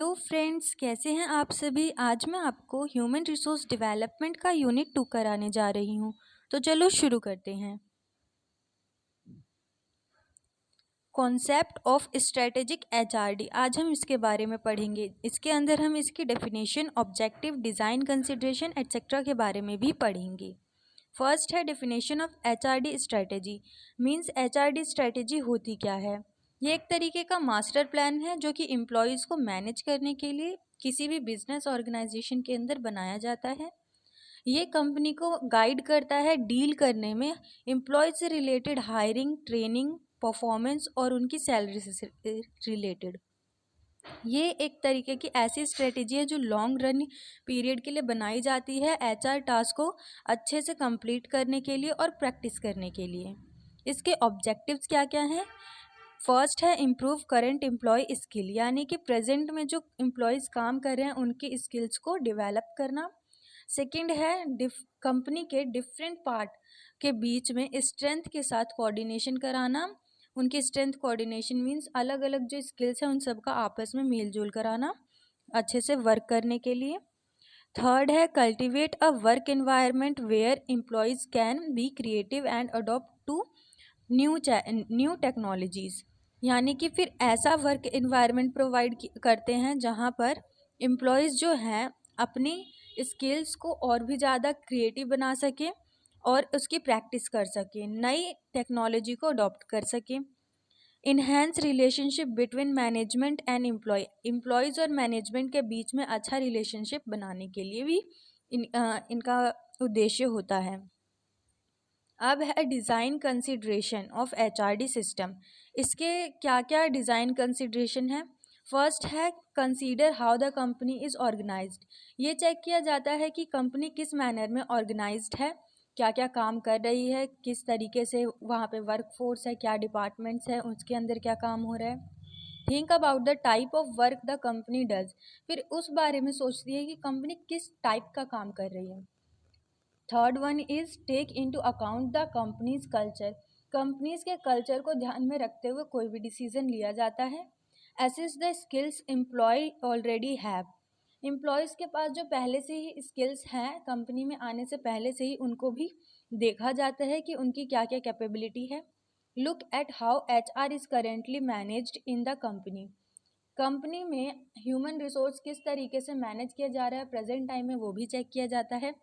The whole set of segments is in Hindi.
तो फ्रेंड्स, कैसे हैं आप सभी। आज मैं आपको ह्यूमन रिसोर्स डेवलपमेंट का यूनिट 2 कराने जा रही हूँ। तो चलो शुरू करते हैं। कॉन्सेप्ट ऑफ स्ट्रेटेजिक एचआरडी, आज हम इसके बारे में पढ़ेंगे। इसके अंदर हम इसकी definition, objective, design, consideration etcetera के बारे में भी पढ़ेंगे। फर्स्ट है definition of HRD strategy. Means HRD strategy होती क्या है। ये एक तरीके का मास्टर प्लान है जो कि एम्प्लॉयज़ को मैनेज करने के लिए किसी भी बिजनेस ऑर्गेनाइजेशन के अंदर बनाया जाता है। ये कंपनी को गाइड करता है डील करने में एम्प्लॉय से रिलेटेड हायरिंग, ट्रेनिंग, परफॉर्मेंस और उनकी सैलरी से रिलेटेड। ये एक तरीके की ऐसी स्ट्रेटेजी है जो लॉन्ग रन पीरियड के लिए बनाई जाती है एचआर टास्क को अच्छे से कंप्लीट करने के लिए और प्रैक्टिस करने के लिए। इसके ऑब्जेक्टिव्स क्या क्या हैं। फर्स्ट है इम्प्रूव करंट एम्प्लॉय स्किल, यानी कि प्रेजेंट में जो एम्प्लॉयज़ काम कर रहे हैं उनकी स्किल्स को डेवलप करना। सेकंड है कंपनी के डिफरेंट पार्ट के बीच में स्ट्रेंथ के साथ कोऑर्डिनेशन कराना। उनकी स्ट्रेंथ कोऑर्डिनेशन मीन्स अलग अलग जो स्किल्स हैं उन सब का आपस में मेल जोल कराना अच्छे से वर्क करने के लिए। थर्ड है cultivate a work environment where employees can be creative and adopt to new technologies, यानी कि फिर ऐसा वर्क एनवायरनमेंट प्रोवाइड करते हैं जहाँ पर एम्प्लॉयज़ जो हैं अपनी स्किल्स को और भी ज़्यादा क्रिएटिव बना सकें और उसकी प्रैक्टिस कर सकें, नई टेक्नोलॉजी को अडॉप्ट कर सकें। Enhance relationship between management and employees और मैनेजमेंट के बीच में अच्छा रिलेशनशिप बनाने के लिए भी इनका उद्देश्य होता है। अब है design consideration of HRD system. इसके क्या क्या डिज़ाइन कंसिडरेशन है। फर्स्ट है consider how the company is organised. ये चेक किया जाता है कि कंपनी किस मैनर में ऑर्गेनाइज्ड है, क्या क्या काम कर रही है, किस तरीके से वहाँ पे वर्क फोर्स है, क्या डिपार्टमेंट्स है, उसके अंदर क्या काम हो रहा है। Think about the type of work the company does, फिर उस बारे में सोचती है कि कंपनी किस टाइप का काम कर रही है। Third one is take into account the company's culture. Companies के कल्चर को ध्यान में रखते हुए कोई भी डिसीजन लिया जाता है। Assess the skills employ already have. Employees के पास जो पहले से ही स्किल्स हैं कंपनी में आने से पहले से ही उनको भी देखा जाता है कि उनकी क्या क्या कैपेबिलिटी है। Look at how H R is currently managed in the company. Company में ह्यूमन रिसोर्स किस तरीके से मैनेज किया जा रहा है प्रेजेंट टाइम में, वो भी चेक किया जाता है।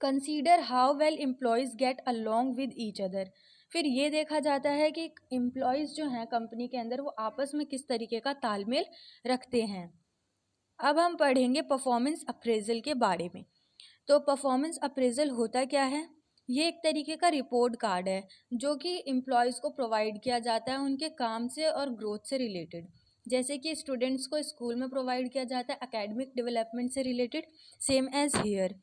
Consider how well employees get along with each other. फिर ये देखा जाता है कि एम्प्लॉयज़ जो हैं कंपनी के अंदर वो आपस में किस तरीके का तालमेल रखते हैं। अब हम पढ़ेंगे परफॉर्मेंस अप्रेजल के बारे में। तो परफॉर्मेंस अप्रेजल होता क्या है। ये एक तरीके का रिपोर्ट कार्ड है जो कि एम्प्लॉयज़ को प्रोवाइड किया जाता है उनके काम से और ग्रोथ से रिलेटेड। जैसे कि स्टूडेंट्स को स्कूल में प्रोवाइड किया जाता है एकेडमिक डेवलपमेंट से रिलेटेड, सेम एज हियर।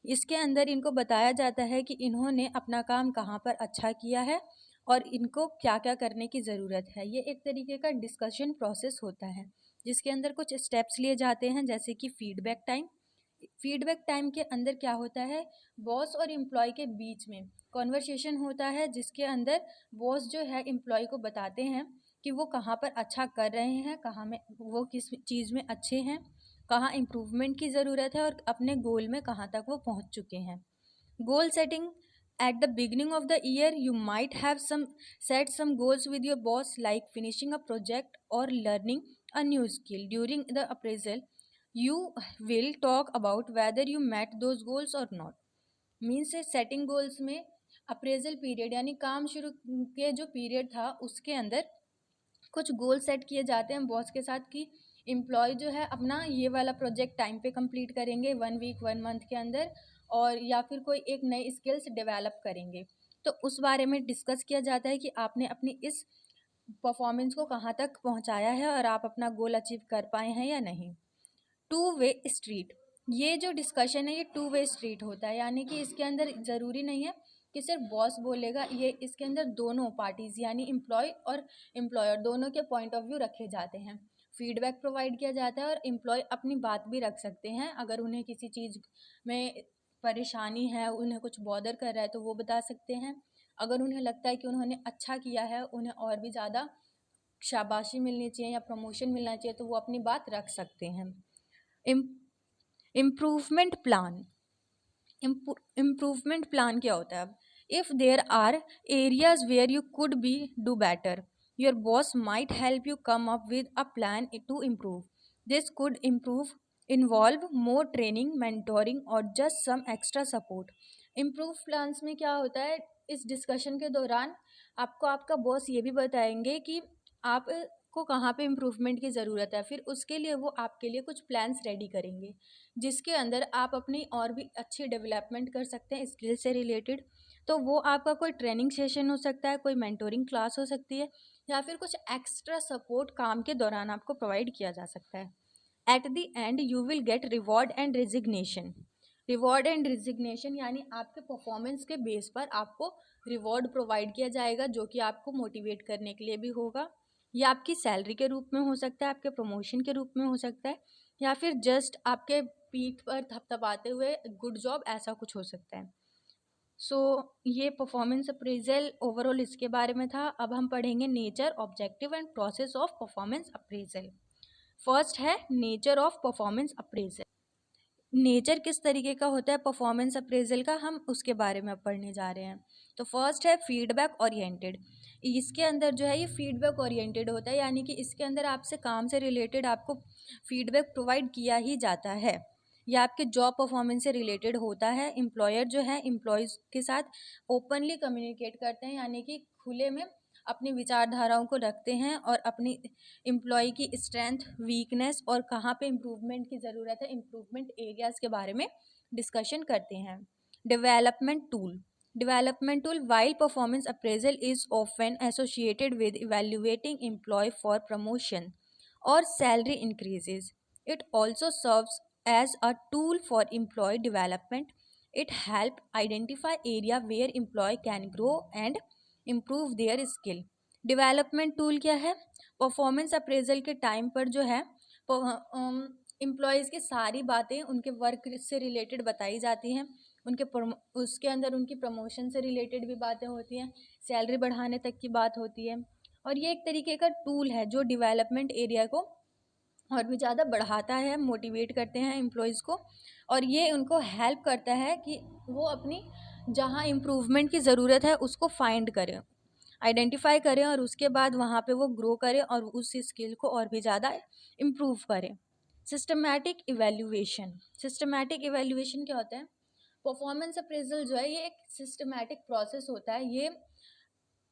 इसके अंदर इनको बताया जाता है कि इन्होंने अपना काम कहाँ पर अच्छा किया है और इनको क्या क्या करने की ज़रूरत है। ये एक तरीके का डिस्कशन प्रोसेस होता है जिसके अंदर कुछ स्टेप्स लिए जाते हैं, जैसे कि फीडबैक टाइम। फीडबैक टाइम के अंदर क्या होता है, बॉस और एम्प्लॉय के बीच में कॉन्वर्सेशन होता है जिसके अंदर बॉस जो है एम्प्लॉय को बताते हैं कि वो कहाँ पर अच्छा कर रहे हैं, कहाँ में वो किस चीज़ में अच्छे हैं, कहाँ इम्प्रूवमेंट की ज़रूरत है और अपने गोल में कहाँ तक वो पहुँच चुके हैं। Goal setting at the beginning of the year you might have set some goals with your boss, like finishing a project or learning a new skill. During the appraisal you will talk about whether you met those goals or not. Means setting goals में अप्रेजल पीरियड यानी काम शुरू के जो पीरियड था उसके अंदर कुछ गोल सेट किए जाते हैं बॉस के साथ कि एम्प्लॉय जो है अपना ये वाला प्रोजेक्ट टाइम पे कंप्लीट करेंगे 1 वीक 1 मंथ के अंदर, और या फिर कोई एक नई स्किल्स डेवलप करेंगे। तो उस बारे में डिस्कस किया जाता है कि आपने अपनी इस परफॉर्मेंस को कहाँ तक पहुँचाया है और आप अपना गोल अचीव कर पाए हैं या नहीं। टू वे स्ट्रीट, ये जो डिस्कशन है ये टू वे स्ट्रीट होता है, यानी कि इसके अंदर ज़रूरी नहीं है कि सिर्फ बॉस बोलेगा, ये इसके अंदर दोनों पार्टीज़ यानी एम्प्लॉय और एम्प्लॉयर दोनों के पॉइंट ऑफ व्यू रखे जाते हैं। फीडबैक प्रोवाइड किया जाता है और एम्प्लॉय अपनी बात भी रख सकते हैं, अगर उन्हें किसी चीज़ में परेशानी है, उन्हें कुछ बॉदर कर रहा है तो वो बता सकते हैं। अगर उन्हें लगता है कि उन्होंने अच्छा किया है, उन्हें और भी ज़्यादा शाबाशी मिलनी चाहिए या प्रमोशन मिलना चाहिए तो वो अपनी बात रख सकते हैं। Improvement plan. इम्प्रूवमेंट प्लान क्या होता है? अब if there are areas where you could be do better, your boss might help you come up with a plan to improve. This could involve more training, mentoring और just some extra support. Improve plans में क्या होता है, इस डिस्कशन के दौरान आपको आपका बॉस ये भी बताएंगे कि आपको कहाँ पे इम्प्रूवमेंट की ज़रूरत है, फिर उसके लिए वो आपके लिए कुछ प्लान्स रेडी करेंगे जिसके अंदर आप अपनी और भी अच्छी डेवलपमेंट कर सकते हैं स्किल से रिलेटेड। तो वो आपका कोई ट्रेनिंग सेशन हो सकता है, कोई मेंटोरिंग क्लास हो सकती है, या फिर कुछ एक्स्ट्रा सपोर्ट काम के दौरान आपको प्रोवाइड किया जा सकता है। At the end you will get reward and resignation. Reward and resignation यानी आपके परफॉर्मेंस के बेस पर आपको रिवॉर्ड प्रोवाइड किया जाएगा जो कि आपको मोटिवेट करने के लिए भी होगा, या आपकी सैलरी के रूप में हो सकता है, आपके प्रमोशन के रूप में हो सकता है, या फिर जस्ट आपके पीठ पर थपथपाते हुए गुड जॉब, ऐसा कुछ हो सकता है। सो ये परफॉर्मेंस अप्रेजल ओवरऑल इसके बारे में था। अब हम पढ़ेंगे nature, objective and process of performance appraisal. First है nature of performance appraisal. Nature किस तरीके का होता है परफॉर्मेंस अप्रेजल का, हम उसके बारे में पढ़ने जा रहे हैं। तो फर्स्ट है फीडबैक ओरिएंटेड। इसके अंदर जो है ये फीडबैक ओरिएंटेड होता है, यानी कि इसके अंदर आपसे काम से रिलेटेड आपको फीडबैक प्रोवाइड किया ही जाता है, या आपके जॉब परफॉर्मेंस से रिलेटेड होता है। एम्प्लॉयर जो है एम्प्लॉयज़ के साथ ओपनली कम्युनिकेट करते हैं, यानी कि खुले में अपनी विचारधाराओं को रखते हैं और अपनी एम्प्लॉय की स्ट्रेंथ, वीकनेस और कहाँ पे इम्प्रूवमेंट की ज़रूरत है, इम्प्रूवमेंट एरियाज़ के बारे में डिस्कशन करते हैं। Development tool while performance appraisal is often associated with evaluating employee for promotion और salary increases. It also serves as a tool for employee development. It help identify area where employee can grow and improve their skill. Development tool क्या है? परफॉर्मेंस अप्रेजल के टाइम पर जो है एम्प्लॉयज़ की सारी बातें उनके वर्क से रिलेटेड बताई जाती हैं, उसके अंदर उनकी प्रमोशन से रिलेटेड भी बातें होती हैं, सैलरी बढ़ाने तक की बात होती है। और ये एक तरीके का टूल है जो डेवलपमेंट एरिया को और भी ज़्यादा बढ़ाता है, मोटिवेट करते हैं एम्प्लॉयज़ को, और ये उनको हेल्प करता है कि वो अपनी जहाँ इम्प्रूवमेंट की ज़रूरत है उसको फाइंड करें, आइडेंटिफाई करें और उसके बाद वहाँ पे वो ग्रो करें और उस स्किल को और भी ज़्यादा इम्प्रूव करें। सिस्टमैटिक इवैल्यूएशन क्या होता है? परफॉर्मेंस अप्रेजल जो है ये एक सिस्टमैटिक प्रोसेस होता है। ये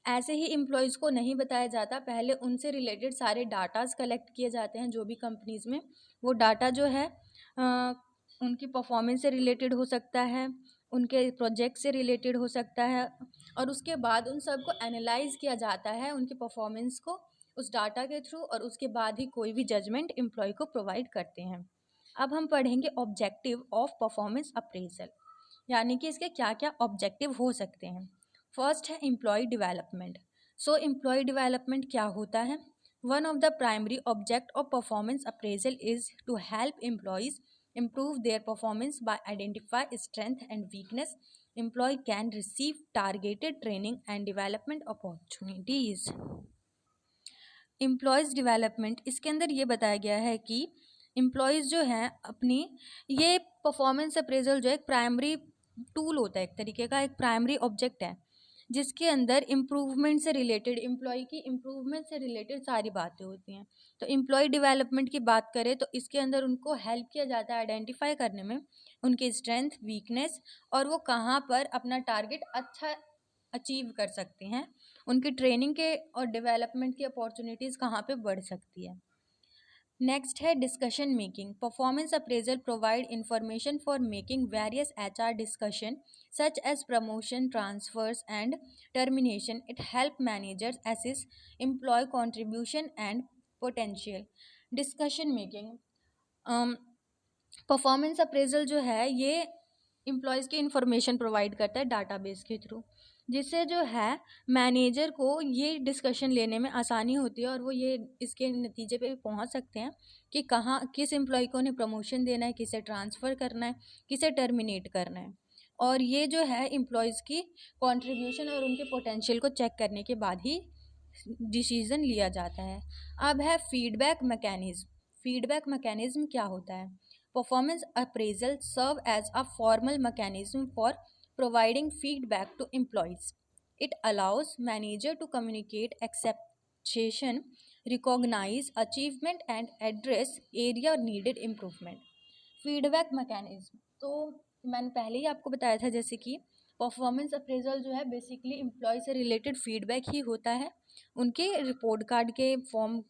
ऐसे ही एम्प्लॉयज़ को नहीं बताया जाता, पहले उनसे रिलेटेड सारे डाटाज कलेक्ट किए जाते हैं जो भी कंपनीज़ में। वो डाटा जो है उनकी परफॉर्मेंस से रिलेटेड हो सकता है, उनके प्रोजेक्ट से रिलेटेड हो सकता है, और उसके बाद उन सब को एनालाइज किया जाता है उनकी परफॉर्मेंस को उस डाटा के थ्रू, और उसके बाद ही कोई भी जजमेंट एम्प्लॉय को प्रोवाइड करते हैं। अब हम पढ़ेंगे ऑब्जेक्टिव ऑफ परफॉर्मेंस अप्रेजल, यानी कि इसके क्या क्या ऑब्जेक्टिव हो सकते हैं। फर्स्ट है employee development. So employee development क्या होता है? One of the primary object of performance appraisal is to help employees improve their performance by identify strength and weakness. Employee can receive targeted training and development opportunities. Employees development, इसके अंदर ये बताया गया है कि एम्प्लॉयज़ जो हैं अपनी, ये परफॉर्मेंस अप्रेजल जो एक प्राइमरी टूल होता है, एक तरीके का एक प्राइमरी ऑब्जेक्ट है जिसके अंदर इम्प्रूवमेंट से रिलेटेड, एम्प्लॉय की इम्प्रूवमेंट से रिलेटेड सारी बातें होती हैं। तो एम्प्लॉय डेवलपमेंट की बात करें तो इसके अंदर उनको हेल्प किया जाता है आइडेंटिफाई करने में उनकी स्ट्रेंथ, वीकनेस और वो कहाँ पर अपना टारगेट अच्छा अचीव कर सकते हैं, उनकी ट्रेनिंग के और डेवलपमेंट की अपॉर्चुनिटीज़ कहाँ पे बढ़ सकती है। नेक्स्ट है discussion making. Performance appraisal provide information for making various HR discussion such as promotion, transfers and termination. It help managers assess employee contribution and potential. Discussion making, performance appraisal जो है ये एम्प्लॉयज़ की इंफॉर्मेशन प्रोवाइड करता है डाटाबेस के थ्रू, जिससे जो है मैनेजर को ये डिस्कशन लेने में आसानी होती है और वो ये इसके नतीजे पे पहुंच सकते हैं कि कहाँ किस एम्प्लॉय को उन्हें प्रमोशन देना है, किसे ट्रांसफ़र करना है, किसे टर्मिनेट करना है। और ये जो है एम्प्लॉयज़ की कंट्रीब्यूशन और उनके पोटेंशियल को चेक करने के बाद ही डिसीजन लिया जाता है। अब है फीडबैक मैकेनिज्म। फीडबैक मैकेनिज्म क्या होता है? Performance appraisal serve as a formal mechanism for providing feedback to employees. It allows manager to communicate expectation, recognise achievement and address area needed improvement. Feedback mechanism तो मैंने पहले ही आपको बताया था, जैसे कि परफॉर्मेंस अप्रेजल जो है बेसिकली एम्प्लॉय से रिलेटेड फीडबैक ही होता है, उनके रिपोर्ट कार्ड के फॉर्म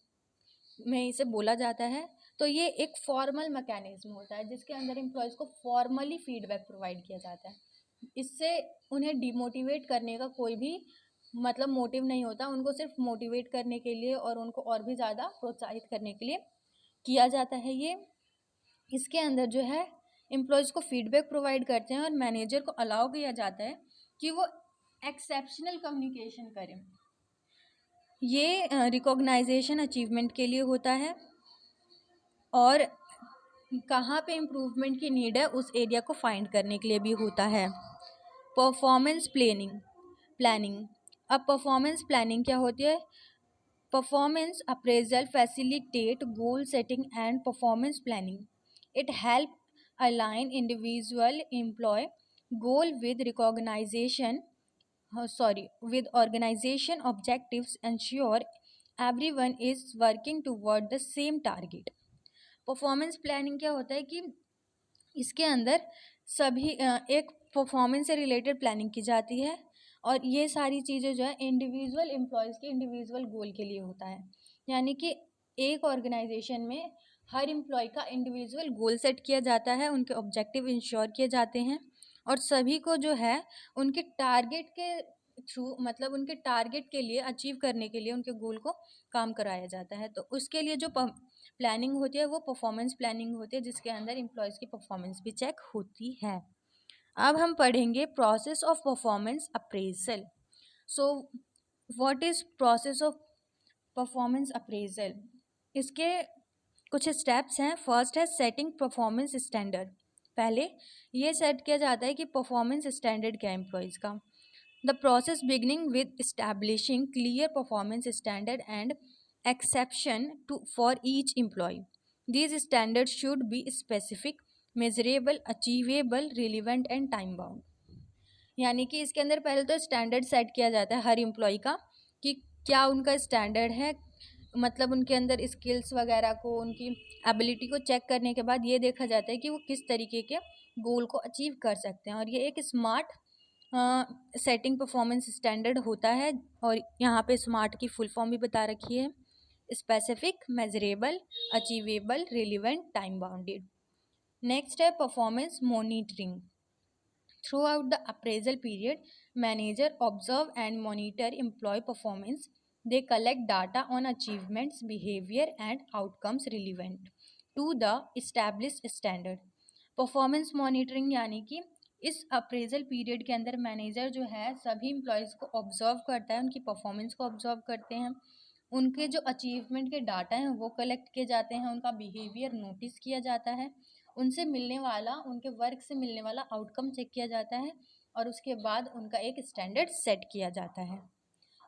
में इसे बोला जाता है। तो ये एक फॉर्मल मैकेनिज्म होता है जिसके अंदर एम्प्लॉयज़ को फॉर्मली फीडबैक प्रोवाइड किया जाता है। इससे उन्हें डिमोटिवेट करने का कोई भी मतलब मोटिव नहीं होता, उनको सिर्फ मोटिवेट करने के लिए और उनको और भी ज़्यादा प्रोत्साहित करने के लिए किया जाता है। ये इसके अंदर जो है एम्प्लॉयज़ को फीडबैक प्रोवाइड करते हैं और मैनेजर को अलाउ किया जाता है कि वो एक्सेप्शनल कम्युनिकेशन करें। ये रिकॉग्नाइजेशन अचीवमेंट के लिए होता है और कहाँ पे इम्प्रूवमेंट की नीड है उस एरिया को फाइंड करने के लिए भी होता है। Performance planning. अब परफॉर्मेंस प्लानिंग क्या होती है? Performance appraisal facilitate goal setting and performance planning. It help align individual employee goal with with organization objectives, ensure everyone is working toward the same target. Performance planning क्या होता है कि इसके अंदर सभी एक परफॉर्मेंस से रिलेटेड प्लानिंग की जाती है और ये सारी चीज़ें जो है इंडिविजुअल एम्प्लॉयज़ के इंडिविजुअल गोल के लिए होता है। यानी कि एक ऑर्गेनाइजेशन में हर एम्प्लॉय का इंडिविजुअल गोल सेट किया जाता है, उनके ऑब्जेक्टिव इंश्योर किए जाते हैं और सभी को जो है उनके टारगेट के थ्रू मतलब उनके टारगेट के लिए अचीव करने के लिए उनके गोल को काम कराया जाता है। तो उसके लिए जो प्लानिंग होती है वो परफॉर्मेंस प्लानिंग होती है जिसके अंदर एम्प्लॉयज़ की परफॉर्मेंस भी चेक होती है। अब हम पढ़ेंगे process of performance appraisal. So what is process of performance appraisal? इसके कुछ स्टेप्स हैं। फर्स्ट है सेटिंग परफॉर्मेंस स्टैंडर्ड। पहले ये सेट किया जाता है कि परफॉर्मेंस स्टैंडर्ड क्या है एम्प्लॉयज़ का। The process beginning with establishing clear performance standard and exception for each employee. These standards should be specific, measurable, achievable, relevant and time bound. यानी कि इसके अंदर पहले तो स्टैंडर्ड सेट किया जाता है हर एम्प्लॉय का कि क्या उनका स्टैंडर्ड है, मतलब उनके अंदर स्किल्स वगैरह को, उनकी एबिलिटी को चेक करने के बाद ये देखा जाता है कि वो किस तरीके के गोल को अचीव कर सकते हैं और ये एक स्मार्ट सेटिंग परफॉर्मेंस स्टैंडर्ड होता है। और यहाँ पे स्मार्ट की फुल फॉर्म भी बता रखी है, specific, measurable, achievable, relevant, time bounded. Next है performance monitoring. Throughout the appraisal period manager observe and monitor employee performance. They collect data on achievements, behaviour and outcomes relevant to the established standard. Performance monitoring यानी कि इस अप्रेजल पीरियड के अंदर मैनेजर जो है सभी एम्प्लॉयज़ को ऑब्जर्व करता है, उनकी परफॉर्मेंस को ऑब्जर्व करते हैं, उनके जो अचीवमेंट के डाटा हैं वो कलेक्ट किए जाते हैं, उनका बिहेवियर नोटिस किया जाता है, उनसे मिलने वाला, उनके वर्क से मिलने वाला आउटकम चेक किया जाता है और उसके बाद उनका एक स्टैंडर्ड सेट किया जाता है।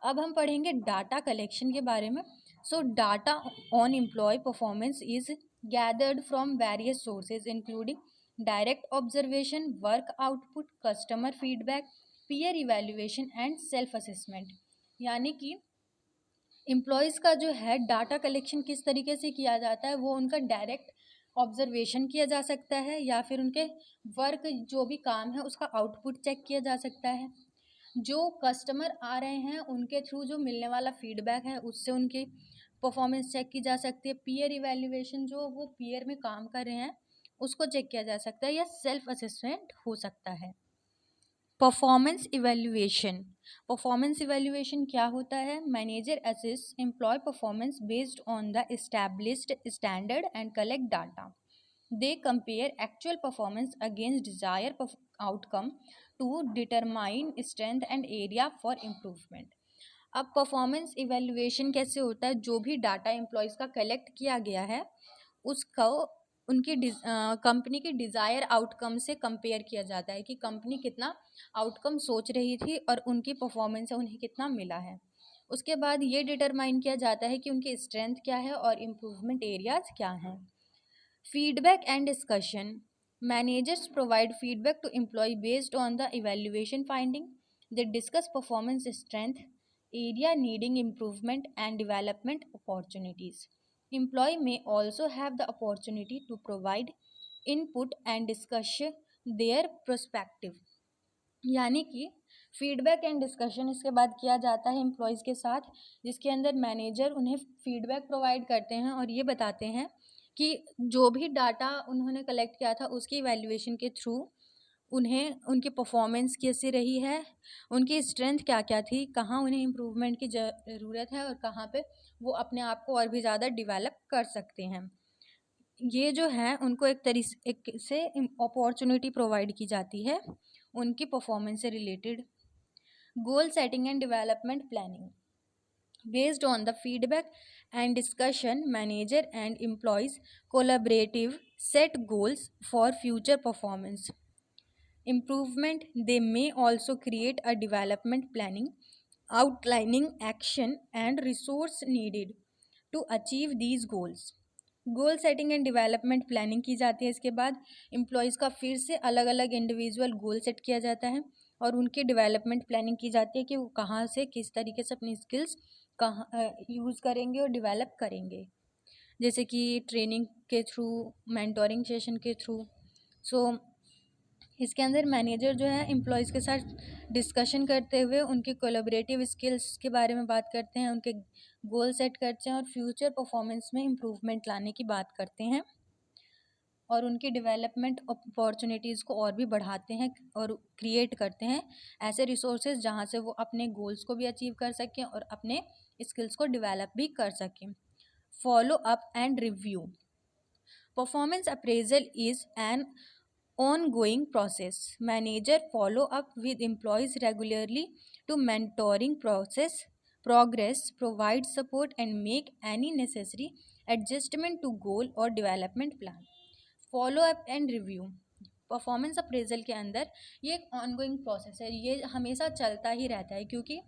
अब हम पढ़ेंगे डाटा कलेक्शन के बारे में। So data on employee performance is gathered from various sources including direct observation, work output, customer feedback, peer evaluation and self assessment. यानी कि एम्प्लॉयज़ का जो है डाटा कलेक्शन किस तरीके से किया जाता है, वो उनका डायरेक्ट ऑब्जर्वेशन किया जा सकता है या फिर उनके वर्क जो भी काम है उसका आउटपुट चेक किया जा सकता है। जो कस्टमर आ रहे हैं उनके थ्रू जो मिलने वाला फीडबैक है उससे उनकी परफॉर्मेंस चेक की जा सकती है। पीयर इवैल्यूएशन, जो वो पीयर में काम कर रहे हैं उसको चेक किया जा सकता है या सेल्फ असेसमेंट हो सकता है। परफॉर्मेंस इवैल्यूएशन क्या होता है? Manager assess employee performance based on the established standard and collect data. They compare actual performance against desire outcome to determine strength and area for improvement. अब परफॉर्मेंस इवैल्यूएशन कैसे होता है? जो भी डाटा एम्प्लॉयज़ का कलेक्ट किया गया है उसको उनकी कंपनी के डिज़ायर आउटकम से कंपेयर किया जाता है कि कंपनी कितना आउटकम सोच रही थी और उनकी परफॉर्मेंस से उन्हें कितना मिला है। उसके बाद ये डिटरमाइन किया जाता है कि उनकी स्ट्रेंथ क्या है और इम्प्रूवमेंट एरियाज क्या हैं। Feedback and discussion, managers provide feedback to employee based on the evaluation finding. They discuss performance strength, area needing improvement and development opportunities. Employee may also have the opportunity to provide input and discuss their perspective. यानी कि फीडबैक एंड डिस्कशन इसके बाद किया जाता है एम्प्लॉयज़ के साथ, जिसके अंदर मैनेजर उन्हें फीडबैक प्रोवाइड करते हैं और ये बताते हैं कि जो भी डाटा उन्होंने कलेक्ट किया था उसकी इवैल्यूएशन के थ्रू उन्हें उनकी परफॉर्मेंस कैसी रही है, उनकी स्ट्रेंथ क्या क्या थी, कहाँ उन्हें इम्प्रूवमेंट की ज़रूरत है और कहाँ पे वो अपने आप को और भी ज़्यादा डेवलप कर सकते हैं। ये जो है उनको एक से अपॉर्चुनिटी प्रोवाइड की जाती है उनकी परफॉर्मेंस से related. Goal setting and development planning, based on the feedback and discussion, manager and employees collaborative set goals for future performance improvement. They may also create a development planning outlining action and resource needed to achieve these goals. Goal setting and development planning की जाती है। इसके बाद एम्प्लॉयज़ का फिर से अलग अलग इंडिविजुअल गोल सेट किया जाता है और उनकी डेवलपमेंट प्लानिंग की जाती है कि वो कहाँ से किस तरीके से अपनी स्किल्स कहाँ यूज़ करेंगे और डेवलप करेंगे, जैसे कि ट्रेनिंग के थ्रू, मेंटोरिंग सेशन के थ्रू। इसके अंदर मैनेजर जो है एम्प्लॉयज़ के साथ डिस्कशन करते हुए उनके कोलैबोरेटिव स्किल्स के बारे में बात करते हैं, उनके गोल सेट करते हैं और फ्यूचर परफॉर्मेंस में इम्प्रूवमेंट लाने की बात करते हैं और उनकी डेवलपमेंट अपॉर्चुनिटीज़ को और भी बढ़ाते हैं और क्रिएट करते हैं ऐसे रिसोर्सेज जहाँ से वो अपने गोल्स को भी अचीव कर सकें और अपने स्किल्स को डेवलप भी कर सकें। Follow up and review, performance appraisal is an ongoing process. Manager follow up with employees regularly to mentoring progress, provide support and make any necessary adjustment to goal or development plan. Follow up and review, performance appraisal के अंदर ये एक ऑनगोइंग प्रोसेस है, ये हमेशा चलता ही रहता है क्योंकि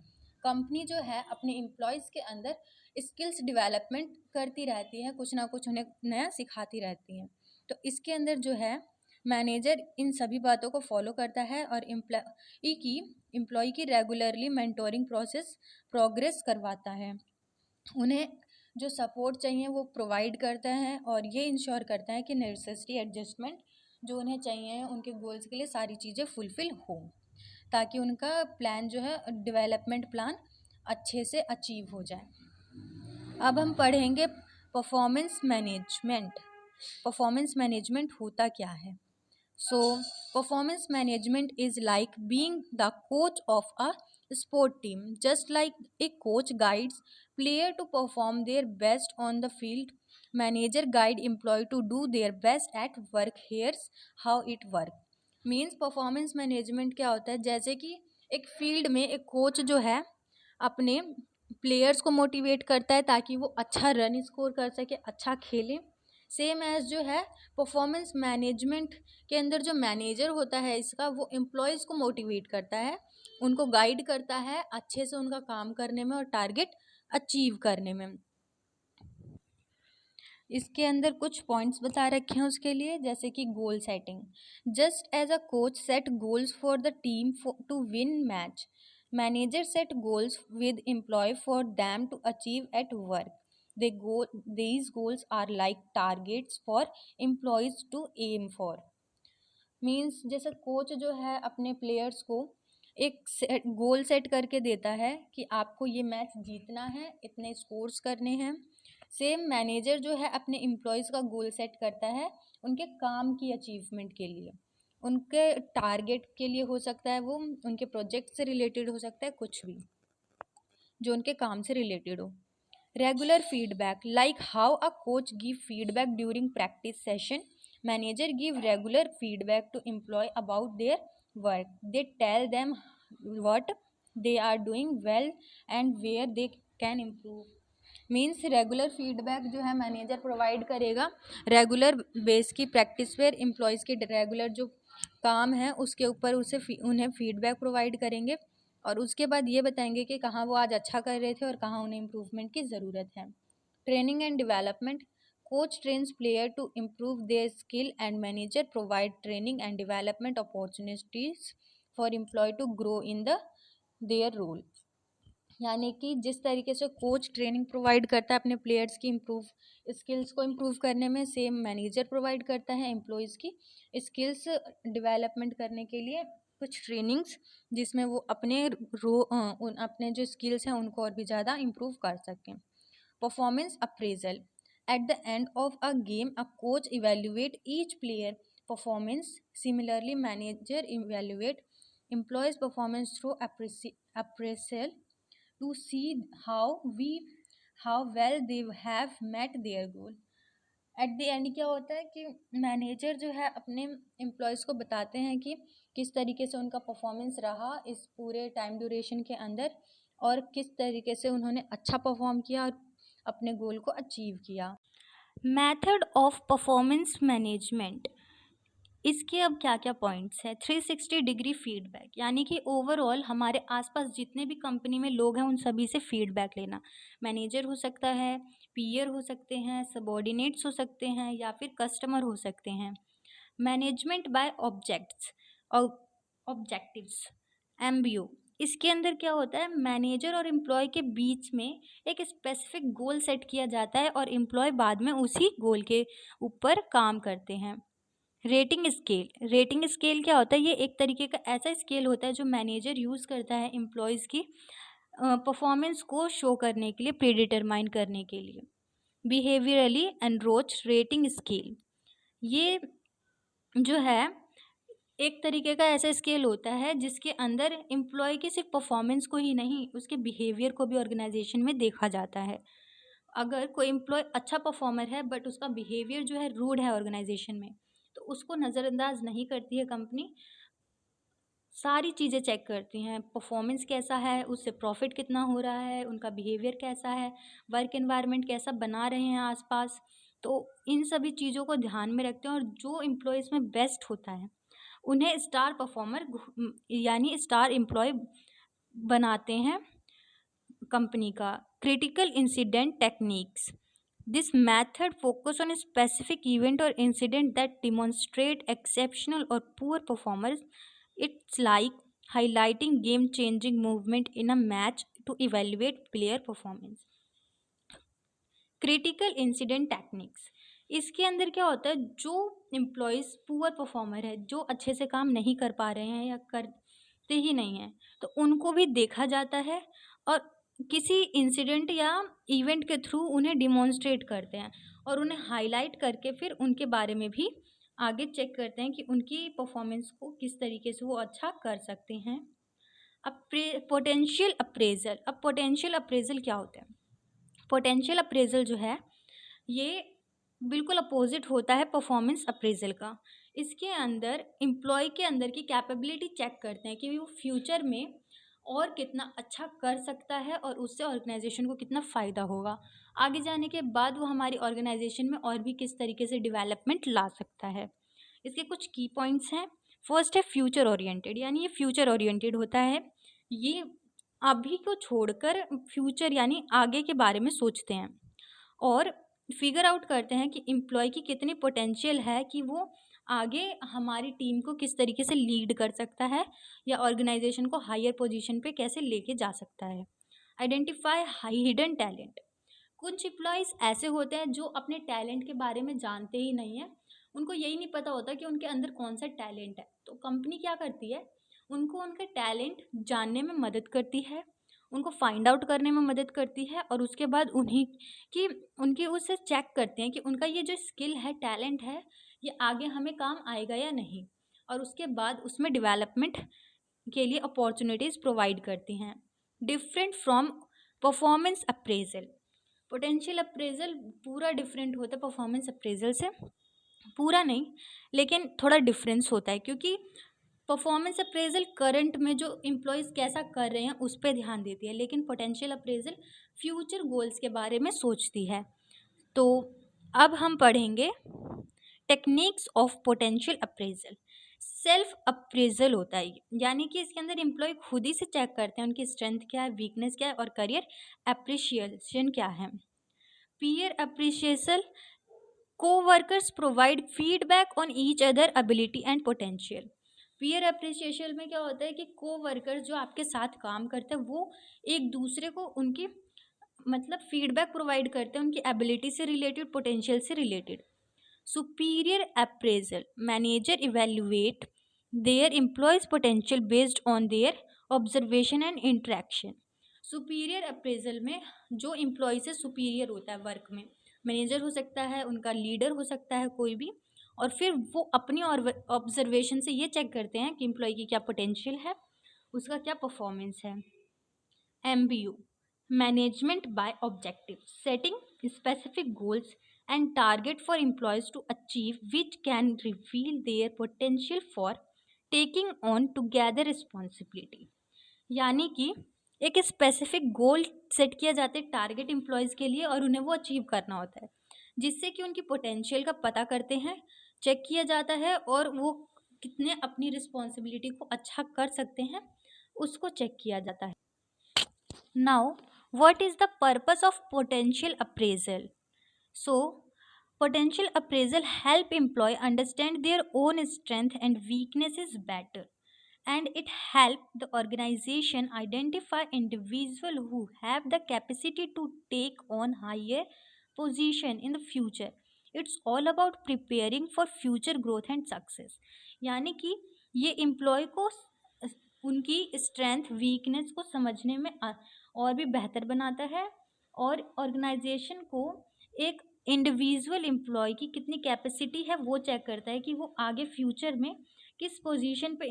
कंपनी जो है अपने एम्प्लॉयज़ के अंदर स्किल्स डेवलपमेंट करती रहती है, कुछ ना कुछ उन्हें नया सिखाती रहती है। तो इसके अंदर जो है मैनेजर इन सभी बातों को फॉलो करता है और एम्प्लॉय की रेगुलरली मेंटोरिंग प्रोग्रेस करवाता है, उन्हें जो सपोर्ट चाहिए वो प्रोवाइड करता है और ये इंश्योर करता है कि नेसेसरी एडजस्टमेंट जो उन्हें चाहिए उनके गोल्स के लिए सारी चीज़ें फुलफ़िल हो ताकि उनका प्लान जो है डेवलपमेंट प्लान अच्छे से अचीव हो जाए। अब हम पढ़ेंगे परफॉर्मेंस मैनेजमेंट। परफॉर्मेंस मैनेजमेंट होता क्या है? So, performance management is like being the coach of a sport team. Just like a coach guides player to perform their best on the field, manager guide employee to do their best at work. Here's how it works. Means performance management क्या होता है? जैसे कि एक फील्ड में एक कोच जो है अपने प्लेयर्स को मोटिवेट करता है ताकि वो अच्छा रन स्कोर कर सके, अच्छा खेले। सेम एज जो है परफॉर्मेंस मैनेजमेंट के अंदर जो मैनेजर होता है इसका, वो एम्प्लॉयज़ को मोटिवेट करता है, उनको गाइड करता है अच्छे से उनका काम करने में और टारगेट अचीव करने में। इसके अंदर कुछ पॉइंट्स बता रखे हैं उसके लिए, जैसे कि goal setting. Just as a coach set goals for the team to win match, manager set goals with employee for them to achieve at work. These goals are like targets for employees to aim for. Means जैसे कोच जो है अपने प्लेयर्स को एक गोल सेट करके देता है कि आपको ये मैच जीतना है, इतने स्कोर्स करने हैं। सेम मैनेजर जो है अपने एम्प्लॉयज़ का गोल सेट करता है उनके काम की अचीवमेंट के लिए, उनके टारगेट के लिए हो सकता है, वो उनके प्रोजेक्ट से रिलेटेड हो सकता है, कुछ भी जो उनके काम से रिलेटेड हो। Regular feedback, like how a coach give feedback during practice session, manager give regular feedback to employee about their work. They tell them what they are doing well and where they can improve. Means regular feedback जो है मैनेजर प्रोवाइड करेगा रेगुलर बेस की प्रैक्टिस पर, एम्प्लॉयज़ के रेगुलर जो काम है उसके ऊपर उन्हें फीडबैक प्रोवाइड करेंगे और उसके बाद ये बताएंगे कि कहाँ वो आज अच्छा कर रहे थे और कहाँ उन्हें इम्प्रूवमेंट की ज़रूरत है। Training and development, coach trains player to improve their skill and manager provide training and development opportunities for employee to grow in the their role. यानी कि जिस तरीके से कोच ट्रेनिंग प्रोवाइड करता है अपने प्लेयर्स की स्किल्स को इम्प्रूव करने में, सेम मैनेजर प्रोवाइड करता है एम्प्लॉयज़ की स्किल्स डेवलपमेंट करने के लिए कुछ ट्रेनिंग्स, जिसमें वो अपने जो स्किल्स हैं उनको और भी ज़्यादा इम्प्रूव कर सकें। Performance appraisal, at the end of a game a coach evaluate each player performance, similarly manager evaluate employees performance through appraisal to see how well they have met their goal। At the end क्या होता है कि मैनेजर जो है अपने एम्प्लॉयज़ को बताते हैं कि किस तरीके से उनका परफॉर्मेंस रहा इस पूरे टाइम ड्यूरेशन के अंदर और किस तरीके से उन्होंने अच्छा परफॉर्म किया और अपने गोल को अचीव किया। मेथड ऑफ परफॉर्मेंस मैनेजमेंट, इसके अब क्या क्या पॉइंट्स है। 360 डिग्री फीडबैक, यानी कि ओवरऑल हमारे आसपास जितने भी कंपनी में लोग हैं उन सभी से फीडबैक लेना। मैनेजर हो सकता है, पीयर हो सकते हैं, सबॉर्डिनेट्स हो सकते हैं या फिर कस्टमर हो सकते हैं। मैनेजमेंट बाय ऑब्जेक्ट्स और ऑब्जेक्टिव्स, MBO, इसके अंदर क्या होता है, मैनेजर और एम्प्लॉय के बीच में एक स्पेसिफिक गोल सेट किया जाता है और एम्प्लॉय बाद में उसी गोल के ऊपर काम करते हैं। रेटिंग स्केल, रेटिंग स्केल क्या होता है, ये एक तरीके का ऐसा स्केल होता है जो मैनेजर यूज़ करता है एम्प्लॉयज़ की परफॉर्मेंस को शो करने के लिए, प्रीडिटरमाइन करने के लिए। बिहेवियरली एनरोच रेटिंग स्केल, ये जो है एक तरीके का ऐसा स्केल होता है जिसके अंदर एम्प्लॉय की सिर्फ परफॉर्मेंस को ही नहीं, उसके बिहेवियर को भी ऑर्गेनाइजेशन में देखा जाता है। अगर कोई एम्प्लॉय अच्छा परफॉर्मर है बट उसका बिहेवियर जो है रूड है ऑर्गेनाइजेशन में, तो उसको नज़रअंदाज नहीं करती है कंपनी। सारी चीज़ें चेक करती हैं, परफॉर्मेंस कैसा है, उससे प्रॉफिट कितना हो रहा है, उनका बिहेवियर कैसा है, वर्क एनवायरनमेंट कैसा बना रहे हैं आसपास। तो इन सभी चीज़ों को ध्यान में रखते हैं और जो एम्प्लॉयज़ में बेस्ट होता है उन्हें स्टार परफॉर्मर यानी स्टार एम्प्लॉय बनाते हैं कंपनी का। Critical incident techniques, this method focus on specific event और इंसिडेंट दैट डिमॉन्स्ट्रेट एक्सेप्शनल और poor performers. It's like highlighting game changing movement in a match to evaluate player performance. Critical incident techniques, इसके अंदर क्या होता है, जो एम्प्लॉयज़ पुअर परफॉर्मर है, जो अच्छे से काम नहीं कर पा रहे हैं या करते ही नहीं हैं, तो उनको भी देखा जाता है और किसी इंसिडेंट या इवेंट के थ्रू उन्हें डिमॉन्स्ट्रेट करते हैं और उन्हें हाईलाइट करके फिर उनके बारे में भी आगे चेक करते हैं कि उनकी परफॉर्मेंस को किस तरीके से वो अच्छा कर सकते हैं। अब पोटेंशियल अप्रेजल, अब पोटेंशियल अप्रेजल क्या होता है। पोटेंशियल अप्रेजल जो है ये बिल्कुल अपोजिट होता है परफॉर्मेंस अप्रेजल का। इसके अंदर एम्प्लॉय के अंदर की कैपेबिलिटी चेक करते हैं कि वो फ्यूचर में और कितना अच्छा कर सकता है और उससे ऑर्गेनाइजेशन को कितना फ़ायदा होगा। आगे जाने के बाद वो हमारी ऑर्गेनाइजेशन में और भी किस तरीके से डेवलपमेंट ला सकता है। इसके कुछ की पॉइंट्स हैं। फर्स्ट है फ्यूचर ओरिएंटेड, यानी ये फ्यूचर ओरिएंटेड होता है, ये अभी को छोड़कर फ्यूचर यानी आगे के बारे में सोचते हैं और फिगर आउट करते हैं कि एम्प्लॉय की कितनी पोटेंशियल है कि वो आगे हमारी टीम को किस तरीके से लीड कर सकता है या ऑर्गेनाइजेशन को हायर पोजीशन पे कैसे लेके जा सकता है। आइडेंटिफाई हाई हिडन टैलेंट, कुछ एम्प्लॉयज़ ऐसे होते हैं जो अपने टैलेंट के बारे में जानते ही नहीं है, उनको यही नहीं पता होता कि उनके अंदर कौन सा टैलेंट है। तो कंपनी क्या करती है, उनको उनका टैलेंट जानने में मदद करती है, उनको फाइंड आउट करने में मदद करती है और उसके बाद उनकी उससे चेक करते हैं कि उनका ये जो स्किल है, टैलेंट है, ये आगे हमें काम आएगा या नहीं, और उसके बाद उसमें डेवलपमेंट के लिए अपॉर्चुनिटीज़ प्रोवाइड करती हैं। Different from performance appraisal, potential appraisal पूरा डिफरेंट होता है परफॉर्मेंस अप्रेजल से, पूरा नहीं लेकिन थोड़ा डिफरेंस होता है, क्योंकि परफॉर्मेंस अप्रेजल करंट में जो एम्प्लॉयज़ कैसा कर रहे हैं उस पर ध्यान देती है, लेकिन पोटेंशियल अप्रेजल फ्यूचर गोल्स के बारे में सोचती है। तो अब हम पढ़ेंगे techniques of potential appraisal. Self appraisal होता है, यानी कि इसके अंदर एम्प्लॉय खुद ही से चेक करते हैं उनकी स्ट्रेंथ क्या है, वीकनेस क्या है और करियर अप्रिशिएशन क्या है। Peer appreciation, co-workers provide feedback on each other ability and potential। Peer appreciation में क्या होता है कि co-workers जो आपके साथ काम करते हैं वो एक दूसरे को उनकी मतलब फीडबैक प्रोवाइड करते हैं उनकी एबिलिटी से रिलेटेड, पोटेंशियल से related. Superior appraisal, manager evaluate their employees potential based on there observation and interaction. Superior appraisal में जो एम्प्लॉय से सुपीरियर होता है वर्क में, मैनेजर हो सकता है, उनका लीडर हो सकता है कोई भी, और फिर वो अपनी ऑब्जर्वेशन से ये चेक करते हैं कि एम्प्लॉय की क्या पोटेंशियल है, उसका क्या परफॉर्मेंस है। MBO, management by objective, setting specific goals and target for employees to achieve, which can reveal their potential for taking on together responsibility। यानी कि एक स्पेसिफिक गोल सेट किया जाता है टारगेट एम्प्लॉयज़ के लिए और उन्हें वो अचीव करना होता है, जिससे कि उनकी पोटेंशियल का पता करते हैं, चेक किया जाता है और वो कितने अपनी रिस्पॉन्सिबिलिटी को अच्छा कर सकते हैं उसको चेक किया जाता है। Now what is the purpose of potential appraisal? So, potential appraisal help employee understand their own strength and weaknesses better, and it help the organization identify individual who have the capacity to take on higher position in the future। It's all about preparing for future growth and success। यानी कि ये एम्प्लॉय को उनकी स्ट्रेंथ वीकनेस को समझने में और भी बेहतर बनाता है और ऑर्गेनाइजेशन को एक इंडिविजुअल एम्प्लॉय की कितनी कैपेसिटी है वो चेक करता है कि वो आगे फ्यूचर में किस पोजीशन पे